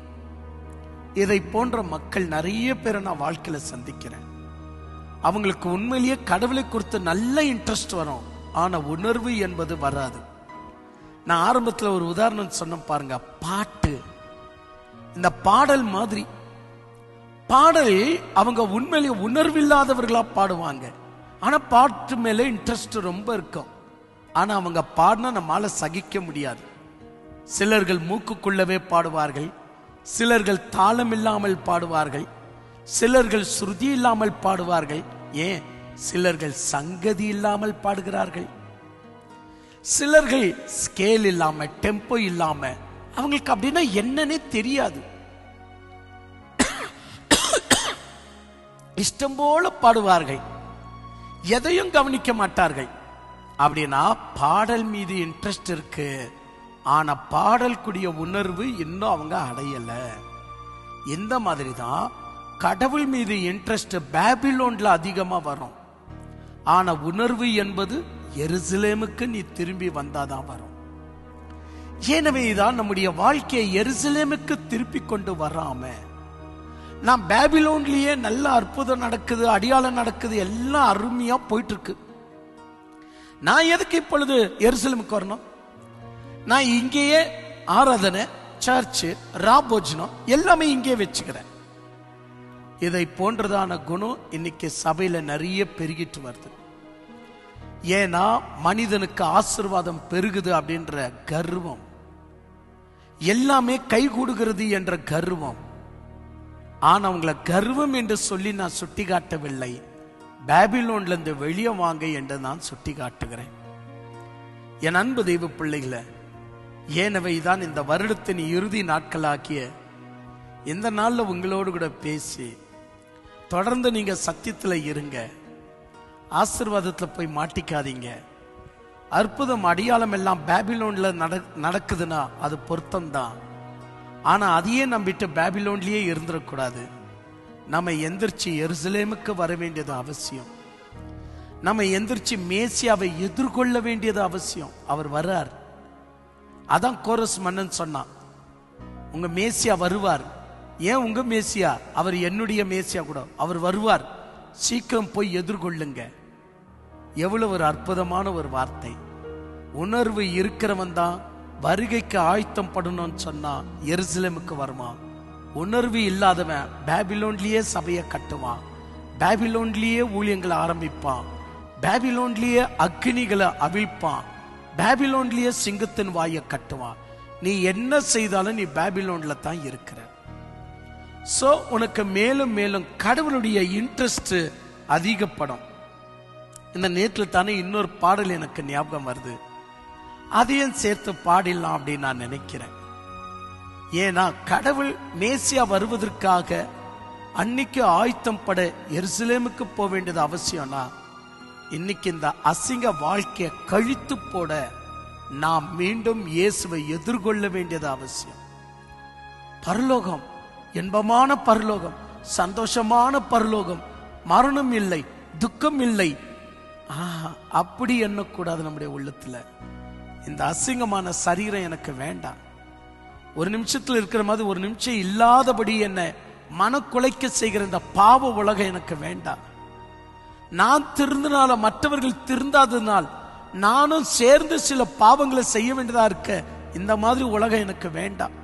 இதை போன்ற மக்கள் நிறைய பேரை நான் வாழ்க்கையில சந்திக்கிறேன். அவங்களுக்கு உண்மையிலேயே கடவுளை குறித்து நல்ல இன்ட்ரெஸ்ட் வரும், ஆனா உணர்வு என்பது வராது. நான் ஆரம்பத்துல ஒரு உதாரணம் சொன்ன பாருங்க. பாட்டு, இந்த பாடல் மாதிரி பாடல் அவங்க உண்மையிலேயே உணர்வில்லாதவர்களா பாடுவாங்க. ஆனா பாட்டு மேல இன்ட்ரெஸ்ட் ரொம்ப இருக்கும். ஆனா அவங்க பாடினா நம்மால சகிக்க முடியாது. சிலர்கள் மூக்குக்குள்ளவே பாடுவார்கள், சிலர்கள் தாளம் இல்லாமல் பாடுவார்கள், சிலர்கள் ஸ்ருதி இல்லாமல் பாடுவார்கள், ஏன் சிலர்கள் சங்கதி இல்லாமல் பாடுகிறார்கள், சிலர்கள் ஸ்கேல் இல்லாம டெம்போ இல்லாம. அவங்களுக்கு அப்படின்னா என்னன்னே தெரியாது, இஷ்டம் போல பாடுவார்கள், எதையும் கவனிக்க மாட்டார்கள். அப்படின்னா பாடல் மீது இன்ட்ரெஸ்ட் இருக்கு, ஆனா பாடல் கூடிய உணர்வு இன்னும் அவங்க அடையல. இந்த மாதிரி தான் கடவுள் மீது இன்ட்ரெஸ்ட் பாபிலோன்ல அதிகமா வரும். ஆனா உணர்வு என்பது எருசலேமுக்கு நீ திரும்பி வந்தாதான் வரும். எனவே தான் நம்முடைய வாழ்க்கையை எருசலேமுக்கு திருப்பி கொண்டு வராம நாம் பாபிலோன்லயே நல்ல அற்புதம் நடக்குது, அடியாளம் நடக்குது, எல்லாம் அருமையா போயிட்டு இருக்கு. நான் எதுக்கு இப்பொழுது எருசலேமுக்கு வரணும்? நான் இங்கேயே ஆராதனை, சர்ச்சு, ராபோஜனம் எல்லாமே இங்கே வச்சுக்கிறேன். இதை போன்றதான குணம் இன்னைக்கு சபையில நிறைய பெருகிட்டு வருது. ஏன்னா மனிதனுக்கு ஆசீர்வாதம் பெருகுது அப்படின்ற கர்வம், எல்லாமே கைகூடுகிறது என்ற கர்வம். ஆனா அவங்கள கர்வம் என்று சொல்லி நான் சுட்டி காட்டவில்லை, பாபிலோன்ல இருந்து வெளியே வாங்க என்று நான் சுட்டி காட்டுகிறேன். என் அன்பு தெய்வ பிள்ளைகளை, ஏனவை தான் இந்த வருடத்தின் இறுதி நாட்களாக்கிய இந்த நாள்ல உங்களோடு கூட பேசி தொடர்ந்து நீங்க சத்தியத்துல இருங்க, ஆசீர்வாதத்துல போய் மாட்டிக்காதீங்க. அற்புதம் அடியாளம் எல்லாம் பாபிலோன்ல நடக்குதுன்னா அது பொருத்தம்தான். ஆனா அதையே நம்பிட்டு பாபிலோன்லயே இருந்துடக்கூடாது. நம்ம எந்திரிச்சு எருசலேமுக்கு வர வேண்டியது அவசியம். நம்ம எந்திரிச்சு மேசியாவை எதிர்கொள்ள வேண்டியது அவசியம். அவர் வர்றார். அதான் கோரஸ் மன்னன் சொன்னான், உங்க மேசியா வருவார். ஏன் உங்க மேசியா? அவர் என்னுடைய மேசியா கூட, அவர் வருவார், சீக்கிரம் போய் எதிர்கொள்ளுங்க. எவ்வளவு ஒரு அற்புதமான ஒரு வார்த்தை. உணர்வு இருக்கிறவன் தான் வருகைக்கு ஆயத்தம் படணும்னு சொன்னா எருசலேமுக்கு வருவான். உணர்வு இல்லாதவன் பாபிலோன்லயே சபையை கட்டுவான், பாபிலோன்லயே ஊழியங்களை ஆரம்பிப்பான், பாபிலோன்லயே அக்னிகளை அவிழ்ப்பான், பாபிலோன்லயே சிங்கத்தின் வாயை கட்டுவான். நீ என்ன செய்தாலும் நீ பாபிலோன்ல தான் இருக்கிற. சோ உனக்கு மேலும் மேலும் கடவுளுடைய இன்ட்ரெஸ்ட் அதிகப்படும். இந்த நேரத்தில் தானே இன்னொரு பாடல் எனக்கு ஞாபகம் வருது, அதையும் சேர்த்து பாடிடலாம் அப்படின்னு நான் நினைக்கிறேன். ஏன்னா கடவுள் மேசியா வருவதற்காக அன்னைக்கு ஆயத்தம் பட எருசலேமுக்கு போக வேண்டியது அவசியம்னா, இன்னைக்கு இந்த அசிங்க வாழ்க்கையை கழித்து போட நாம் மீண்டும் இயேசுவை எதிர்கொள்ள வேண்டியது அவசியம். பரலோகம் இன்பமான பரலோகம், சந்தோஷமான பரலோகம், மரணம் இல்லை, துக்கம் இல்லை. அப்படி எண்ணக்கூடாது நம்முடைய உள்ளத்துல. இந்த அசிங்கமான சரீரம் எனக்கு வேண்டாம். ஒரு நிமிஷத்துல இருக்கிற மாதிரி ஒரு நிமிஷம் இல்லாதபடி என்ன மனக்குலைக்க செய்கிற இந்த பாவ உலகம் எனக்கு வேண்டாம். நான் திருந்தினால மற்றவர்கள் திருந்தாததுனால் நானும் சேர்ந்து சில பாவங்களை செய்ய வேண்டியதா இருக்க இந்த மாதிரி உலகம் எனக்கு வேண்டாம்.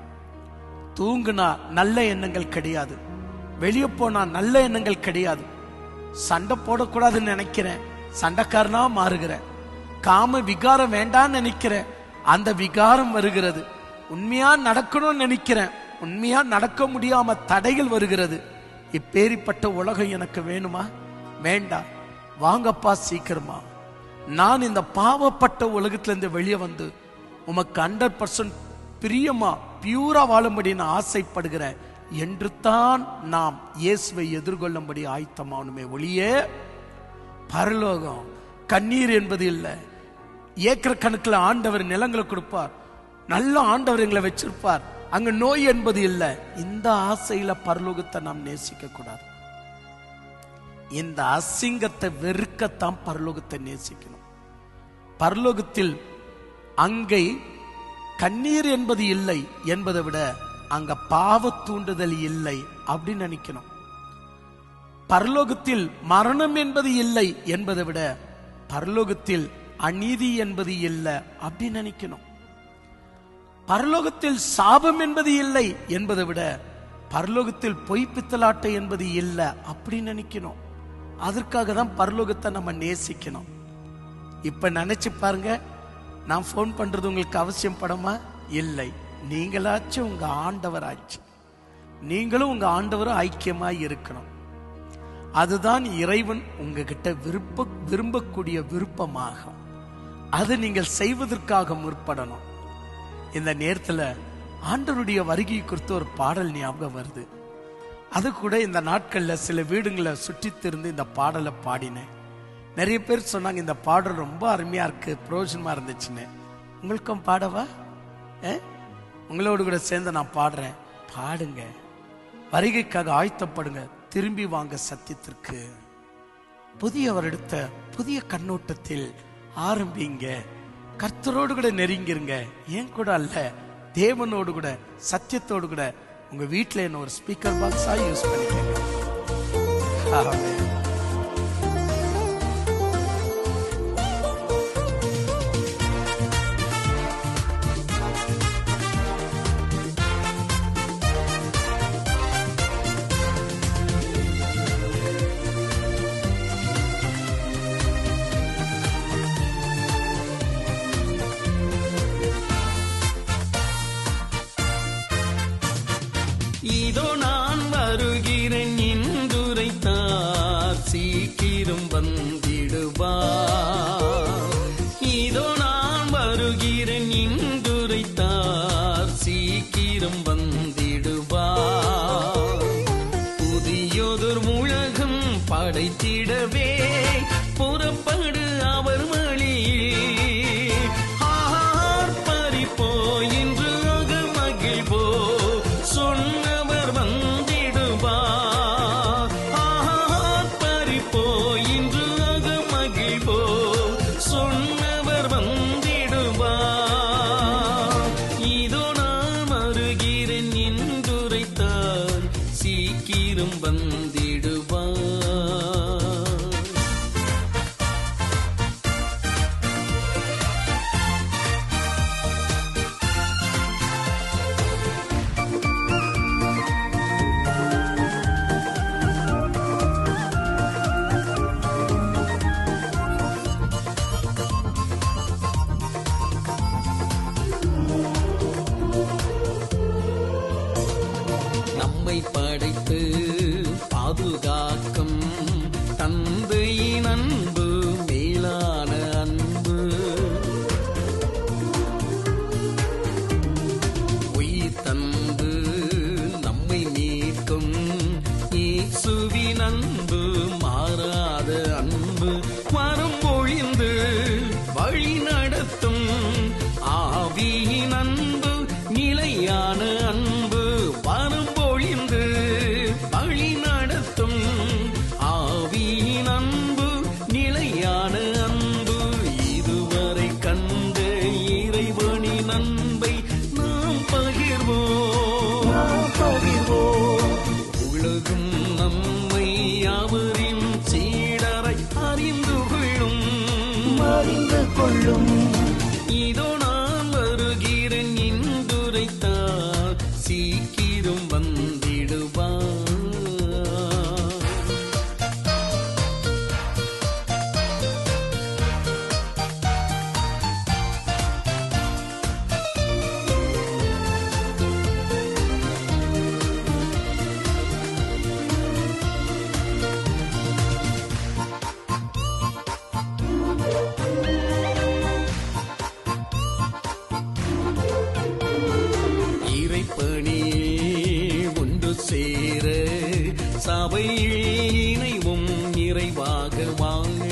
தூங்குனா நல்ல எண்ணங்கள் கிடையாது, வெளியே போனா நல்ல எண்ணங்கள் கிடையாது, சண்டை போடக்கூடாதுன்னு நினைக்கிறேன், சண்டைக்காரனா மாறுகிறேன், காம விகாரம் வேண்டான்னு நினைக்கிறேன், அந்த விகாரம் வருகிறது. உண்மையா நடக்கணும்னு நினைக்கிறேன், உண்மையா நடக்க முடியாம தடைகள் வருகிறது. இப்பேரிப்பட்ட உலகம் எனக்கு வேணுமா? வேண்டாம், வாங்கப்பா சீக்கிரமா. நான் இந்த பாவப்பட்ட உலகத்திலிருந்து வெளியே வந்து உமக்கு 100% பிரியமா பியூரா வாழும்படி நான் ஆசைப்படுகிறேன் என்று தான் நாம் இயேசுவை எதிர்கொள்ளும்படி ஆயத்தமானுமே ஒழியே பரலோகம் கண்ணீர் என்பது இல்லை. ஏக்கர் கணக்கில் ஆண்டவர் நிலங்களை கொடுப்பார், நல்ல ஆண்டவர் எங்களை வச்சிருப்பார், அங்க நோய் என்பது இல்லை. இந்த ஆசையில பரலோகத்தை நாம் நேசிக்க கூடாது. இந்த அசிங்கத்தை வெறுக்கத்தான் பரலோகத்தை நேசிக்கணும். பரலோகத்தில் அங்கே கண்ணீர் என்பது இல்லை என்பதை விட அங்க பாவ தூண்டுதல் இல்லை அப்படின்னு நினைக்கணும். பரலோகத்தில் மரணம் என்பது இல்லை என்பதை விட பரலோகத்தில் அநீதி என்பது இல்லை அப்படின்னு நினைக்கணும். பரலோகத்தில் சாபம் என்பது இல்லை என்பதை விட பரலோகத்தில் பொய்ப்பித்தலாட்டை என்பது இல்லை அப்படின்னு நினைக்கணும். அதற்காக தான் பரலோகத்தை நம்ம நேசிக்கணும். இப்ப நினைச்சு பாருங்க, நான் போன் பண்றது உங்களுக்கு அவசியம் படமா? இல்லை. நீங்களாச்சும் உங்க ஆண்டவர் ஆச்சு, நீங்களும் உங்க ஆண்டவரும் ஐக்கியமாய் இருக்கணும். அதுதான் இறைவன் உங்ககிட்ட விரும்பக்கூடிய விருப்பமாகும். அது நீங்கள் செய்வதற்காக முற்படணும். இந்த நேரத்தில் ஆண்டவருடைய வருகை குறித்து ஒரு பாடல் ஞாபகம் வருது. அது கூட இந்த நாட்கள்ல சில வீடுங்களை சுற்றி திருந்து இந்த பாடலை பாடினேன். நிறைய பேர் சொன்னாங்க இந்த பாடல் ரொம்ப அருமையா இருக்கு, பிரயோஜனமா இருந்துச்சுன்னு. உங்களுக்கும் பாடவா? உங்களோடு கூட சேர்ந்து நான் பாடுறேன், பாடுங்க. வருகைக்காக ஆயத்தப்படுங்க, திரும்பி வாங்க சத்தியத்திற்கு. புதிய வருடத்தை புதிய கண்ணோட்டத்தில் ஆரம்பிங்க. கர்த்தரோடு கூட நெருங்கிருங்க. ஏன் கூட அல்ல, தேவனோடு கூட சத்தியத்தோடு கூட உங்க வீட்டில் என்ன ஒரு ஸ்பீக்கர் பாக்ஸா யூஸ் பண்ணிக்கங்க. ஆமென். இதோ நான் வருகிறேன் என்றுரைத்தார், சீக்கிரம் வந்திடுவார். இதோ நான் வருகிறேன் என்றுரைத்தார், சீக்கிரம் வந்திடுவார். புதியதொரு உலகம் படைத்திடவே புறப்படு அவர் வழியில். ஆர்ப்பரிப்போ என்று அகமகிழ்வோ சொன்னவர் வந்திடுவார். ஆர்ப்பரிப்போ என்று அகமகிழ்வோ சொன்னவர் வந்திடுவார். இதோ நான் வருகிறேன் என்றுரைத்தார், சீக்கிரம் வந்திடுவார். நம்மை படைத்து பாதுகாக்கும் தந்தையின் அன்பு மேலான அன்பு. உயிர் தந்து நம்மை மீட்கும் இயேசுவின் அன்பு மாறாத அன்பு. வரம் பொழிந்து வழி நடத்தும் ஆவியின் அன்பு நிலையான அன்பு. வரம் பொழிந்து வழி நடத்தும் ஆவியின் அன்பு நிலையான அன்பு. இதுவரை கண்ட இறைவனின் அன்பை நாம் பகிர்வோம். உலகம் நம்மை அவரின் சீடரை அறிந்து கொள்ளும். இதோ நான் வருகிறேன் என்றுரைத்தார், சீக்கிரம் வந்திடுவார். சபையில் இணைவும் நிறைவாக வாழ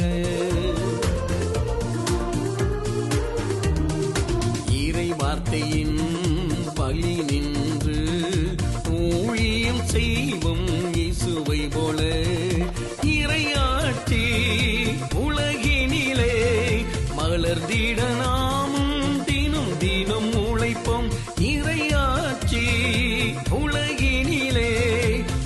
இறை வார்த்தையின் பலி நின்று ஊழியம் செய்வும் இயேசுவை போல இறையாட்சி உலகினிலே மலர்ந்திட நாமும் தினம் தினம் உழைப்போம். இறையாட்சி உலகினிலே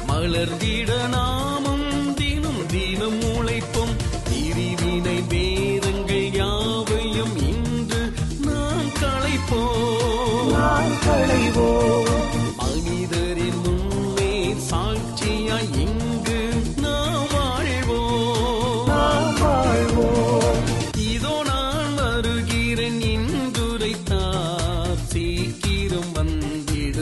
மலர்ந்திட நாமும் தினம் தினம் உழைப்போம். பிரிவினை பேதங்கள் யாவையும் இன்று நாம் களைவோம். மனிதரின் முன்னே சாட்சியாய் இங்கு நாம் வாழ்வோம். இதோ நான் வருகிறேன் என்றுரைத்தார், சீக்கிரம் வந்திடுவார்.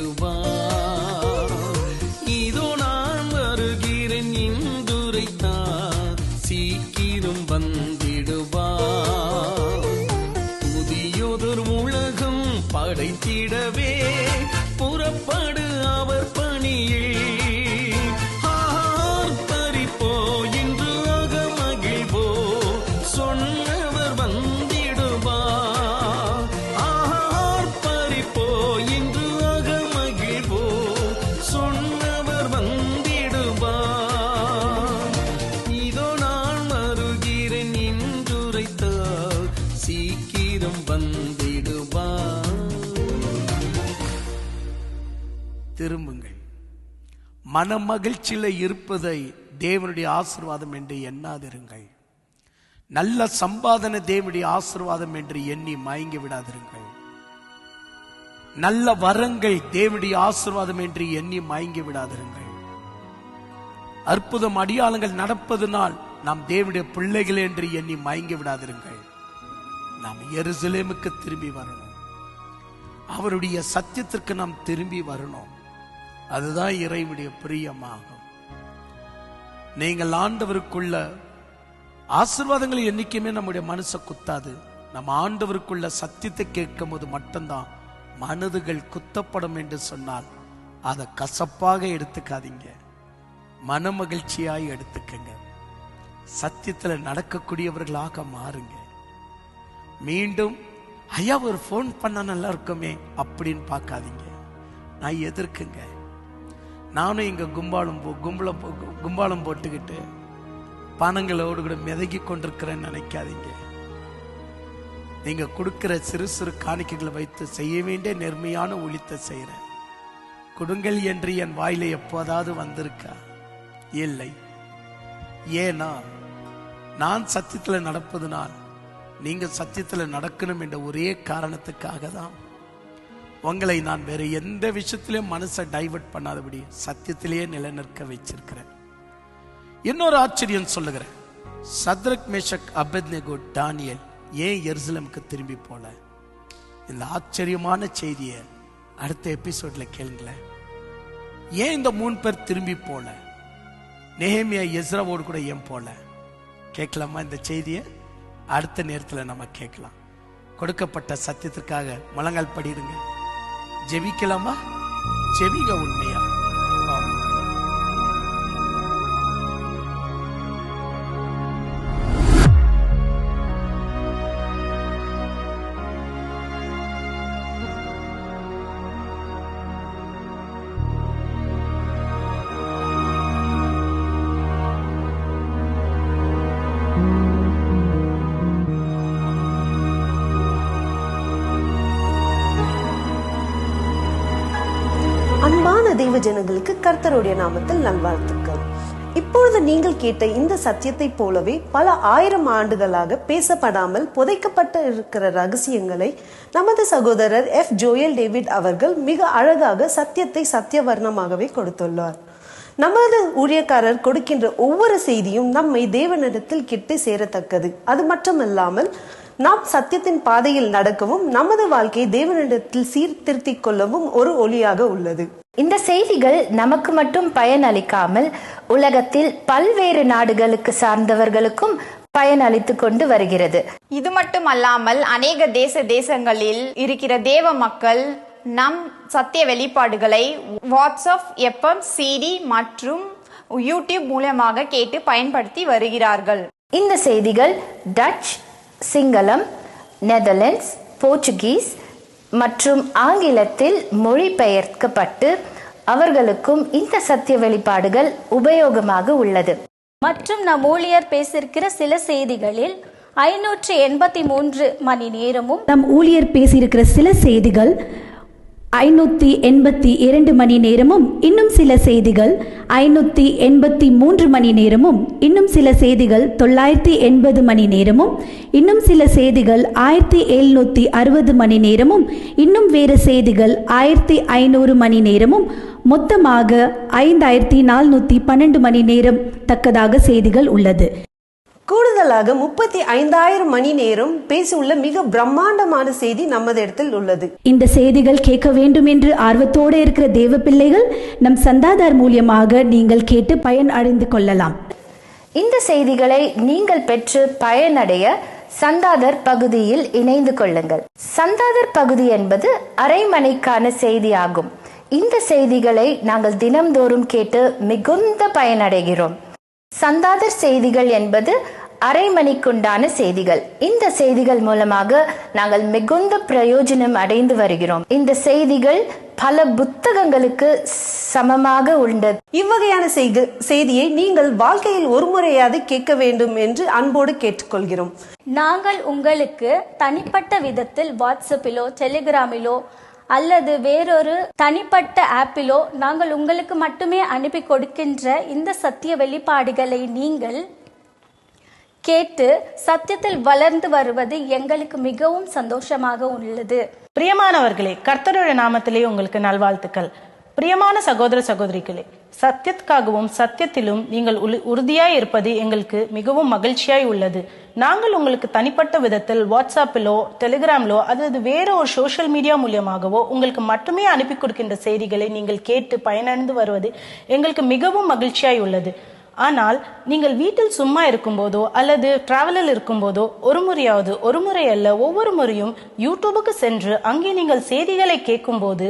இதோ நான் வருகிறேன் என்றுரைத்தார், சீக்கிரம் வந்திடுவார். புதியதொரு உலகம் படைத்திடவே புறப்படு அவர் பணியில். ஆர்ப்பரிப்போ இன்று அகமகிழ்வோ, சொன்னவர் வந்திடுவார். ஆர்ப்பரிப்போ இன்று அகமகிழ்வோ, சொன்னவர் வந்திடுவார். இதோ நான் வருகிறேன் என்றுரைத்தார், சீக்கிரம் வந்திடுவார். திரும்புங்கள். மனமகிழ்ச்சியில் இருப்பதை தேவனுடைய ஆசீர்வாதம் என்று எண்ணாதிருங்கள். நல்ல சம்பாதனை தேவனுடைய ஆசீர்வாதம் என்று எண்ணி மயங்கி விடாதிருங்கள். நல்ல வரங்கள் தேவனுடைய ஆசீர்வாதம் என்று எண்ணி மயங்கி விடாதிருங்கள். அற்புதம் அடியாளங்கள் நடப்பதனால் நாம் தேவனுடைய பிள்ளைகள் என்று எண்ணி மயங்கி விடாதிருங்கள். நாம் எருசலேமுக்கு திரும்பி வரணும். அவருடைய சத்தியத்திற்கு நாம் திரும்பி வரணும். அதுதான் இறைவனுடைய பிரியமாகும். நீங்கள் ஆண்டவருக்குள்ள ஆசீர்வாதங்களை என்னைக்குமே நம்முடைய மனசை குத்தாது. நம்ம ஆண்டவருக்குள்ள சத்தியத்தை கேட்கும் போது மட்டும்தான் மனதுகள் குத்தப்படும் என்று சொன்னால் அதை கசப்பாக எடுத்துக்காதீங்க, மன மகிழ்ச்சியாய் எடுத்துக்கங்க. சத்தியத்துல நடக்கக்கூடியவர்களாக மாறுங்க. மீண்டும் ஐயா ஒரு போன் பண்ண நல்லா இருக்குமே அப்படின்னு பார்க்காதீங்க. நான் எதிர்க்குங்க. நானும் இங்க கும்பாலம் போட்டுக்கிட்டு பணங்களோடு கூட மிதக்கி கொண்டிருக்கிறேன்னு நினைக்காதீங்க. நீங்க கொடுக்கிற சிறு சிறு காணிக்கைகளை வைத்து செய்ய வேண்டிய நேர்மையான ஊழியத்தை செய்யறேன். கொடுங்கள் என்று என் வாயில எப்போதாவது வந்திருக்கா? இல்லை. ஏன்னா நான் சத்தியத்துல நடப்பதுனால் நீங்க சத்தியத்துல நடக்கணும் என்ற ஒரே காரணத்துக்காக தான் உங்களை நான் வேற எந்த விஷயத்திலையும் மனசை டைவர்ட் பண்ணாதபடி சத்தியத்திலேயே நிலைநிற்க வச்சிருக்கிறேன். இன்னொரு ஆச்சரியம் சொல்லுகிறேன். சத்ரக், மேஷக், அபேத்நேகோ, தானியேல் ஏன் எருசலேமுக்கு திரும்பி போல? இந்த ஆச்சரியமான செய்தியை அடுத்த எபிசோட்ல கேளுங்களேன். ஏன் இந்த 3 பேர் திரும்பி போல? நெஹேமியா, எஸ்ராவோடு கூட ஏன் போல? கேட்கலாமா? இந்த செய்தியை அடுத்த நேரத்தில் நம்ம கேட்கலாம். கொடுக்கப்பட்ட சத்தியத்திற்காக முழங்கால் படிடுங்க. ஜெபிக்கலாமா? ஜெபிங்க உண்மையா. அன்பான தெய்வ ஜனங்களுக்கு கர்த்தருடைய நாமத்தில் நல்வாழ்த்துக்கள். இப்பொழுது நீங்கள் கேட்ட இந்த சத்தியத்தை போலவே பல 1000 ஆண்டுகளாக பேசப்படாமல் புதைக்கப்பட்டு இருக்கிற ரகசியங்களை நமது சகோதரர் எஃப். ஜோயல் டேவிட் அவர்கள் மிக அழகாக சத்தியத்தை சத்தியவர்ணமாகவே கொடுத்துள்ளார். நமது ஊழியக்காரர் கொடுக்கின்ற ஒவ்வொரு செய்தியும் நம்மை தேவனிடத்தில் கிட்ட சேரத்தக்கது. அது மட்டுமல்லாமல் நாம் சத்தியத்தின் பாதையில் நடக்கவும் நமது வாழ்க்கையை தேவனிடத்தில் சீர்திருத்திக் கொள்ளவும் ஒரு ஒளியாக உள்ளது. இந்த செய்திகள் நமக்கு மட்டும் பயனளிக்காமல் உலகத்தில் பல்வேறு நாடுகளுக்கு சார்ந்தவர்களுக்கும் பயனளித்துக் கொண்டு வருகிறது. இது மட்டுமல்லாமல் அநேக தேசங்களில் இருக்கிற தேவ மக்கள் நம் சத்திய வெளிப்பாடுகளை வாட்ஸ்அப், எப்எம், சிடி மற்றும் யூடியூப் மூலமாக கேட்டு பயன்படுத்தி வருகிறார்கள். இந்த செய்திகள் டச், சிங்களம், நெதர்லாண்ட்ஸ், போர்ச்சுகீஸ் மற்றும் ஆங்கிலத்தில் மொழிபெயர்க்கப்பட்டு அவர்களுக்கும் இந்த சத்திய வெளிப்பாடுகள் உபயோகமாக உள்ளது. மற்றும் நம் ஊழியர் பேசியிருக்கிற சில செய்திகளில் 583 மணி நேரமும், நம் ஊழியர் பேசியிருக்கிற சில செய்திகள் 582 மணி நேரமும், இன்னும் சில செய்திகள் 583 மணி நேரமும், இன்னும் சில செய்திகள் 980 மணி நேரமும், இன்னும் சில செய்திகள் 1760 மணி நேரமும், இன்னும் வேறு செய்திகள் 1500 மணி நேரமும், மொத்தமாக 5412 மணி நேரம் தக்கதாக செய்திகள் உள்ளது. கூடுதலாக 35,000 மணி நேரம் பேசியுள்ள மிக பிரம்மாண்டமான செய்தி நமது இடத்தில் உள்ளது. இந்த செய்திகள் கேட்க வேண்டும் என்று ஆர்வத்தோடு இருக்கிற தேவ பிள்ளைகள் நம் சந்தாதார் மூலியமாக நீங்கள் கேட்டு பயன் அடைந்து கொள்ளலாம். இந்த செய்திகளை நீங்கள் பெற்று பயனடைய சந்தாதர் பகுதியில் இணைந்து கொள்ளுங்கள். சந்தாதர் பகுதி என்பது அரைமணிக்கான செய்தி ஆகும். இந்த செய்திகளை நாங்கள் தினம்தோறும் கேட்டு மிகுந்த பயனடைகிறோம். சந்தாதர் செய்திகள் என்பது அரை மணிக்குண்டான செய்திகள். இந்த செய்திகள் மூலமாக நாங்கள் மிகுந்த பிரயோஜனம் அடைந்து வருகிறோம். இந்த செய்திகள் பல புத்தகங்களுக்கு சமமாக உள்ளது. இவ்வகையான செய்தியை நீங்கள் வாழ்க்கையில் ஒரு முறையாவது கேட்க வேண்டும் என்று அன்போடு கேட்டுக்கொள்கிறோம். நாங்கள் உங்களுக்கு தனிப்பட்ட விதத்தில் வாட்ஸ்அப்பிலோ டெலிகிராமிலோ அல்லது வேறொரு தனிப்பட்ட ஆப்பிலோ நாங்கள் உங்களுக்கு மட்டுமே அனுப்பி கொடுக்கின்ற இந்த சத்திய வெளிப்பாடுகளை நீங்கள் கேட்டு சத்தியத்தில் வளர்ந்து வருவது எங்களுக்கு மிகவும் சந்தோஷமாக உள்ளது. பிரியமானவர்களே, கர்த்தருடைய நாமத்திலே உங்களுக்கு நல்வாழ்த்துக்கள். பிரியமான சகோதர சகோதரிகளே, சத்தியத்துக்காகவும் சத்தியத்திலும் நீங்கள் உறுதியாய் இருப்பது எங்களுக்கு மிகவும் மகிழ்ச்சியாய் உள்ளது. நாங்கள் உங்களுக்கு தனிப்பட்ட விதத்தில் வாட்ஸ்அப்பிலோ டெலிகிராமிலோ அல்லது வேற ஒரு சோஷியல் மீடியா மூலியமாகவோ உங்களுக்கு மட்டுமே அனுப்பி கொடுக்கின்ற செய்திகளை நீங்கள் கேட்டு பயனடைந்து வருவது எங்களுக்கு மிகவும் மகிழ்ச்சியாய் உள்ளது. ஆனால் நீங்கள் வீட்டில் சும்மா இருக்கும்போதோ அல்லது டிராவலில் இருக்கும்போதோ ஒரு முறை அல்ல ஒவ்வொரு முறையும் யூடியூபுக்கு சென்று அங்கே நீங்கள் செய்திகளை கேட்கும்போது,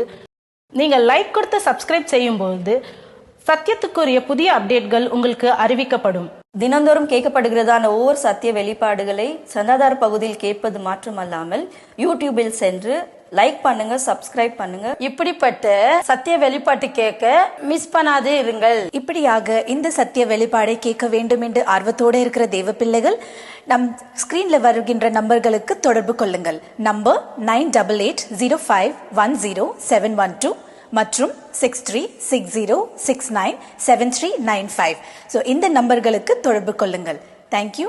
நீங்கள் லைக் கொடுத்து சப்ஸ்கிரைப் செய்யும்போது சத்தியத்துக்குரிய புதிய அப்டேட்கள் உங்களுக்கு அறிவிக்கப்படும். தினந்தோறும் கேட்கப்படுகிறதான ஒவ்வொரு சத்திய வெளிப்பாடுகளை சந்தாதார பகுதியில் கேட்பது மாற்றமல்லாமல் யூடியூபில் சென்று லைக் பண்ணுங்க, சப்ஸ்கிரைப் பண்ணுங்க. இப்படிப்பட்ட சத்திய வெளிப்பாட்டு கேட்க மிஸ் பண்ணாதே இருங்கள். இப்படியாக இந்த சத்திய வெளிப்பாடை கேட்க வேண்டும் என்று ஆர்வத்தோடு இருக்கிற தேவ பிள்ளைகள் நம் ஸ்கிரீன்ல வருகின்ற நம்பர்களுக்கு தொடர்பு கொள்ளுங்கள். நம்பர் 9880510712 மற்றும் 6360697395. இந்த நம்பர்களுக்கு தொடர்பு கொள்ளுங்கள். தேங்க்யூ.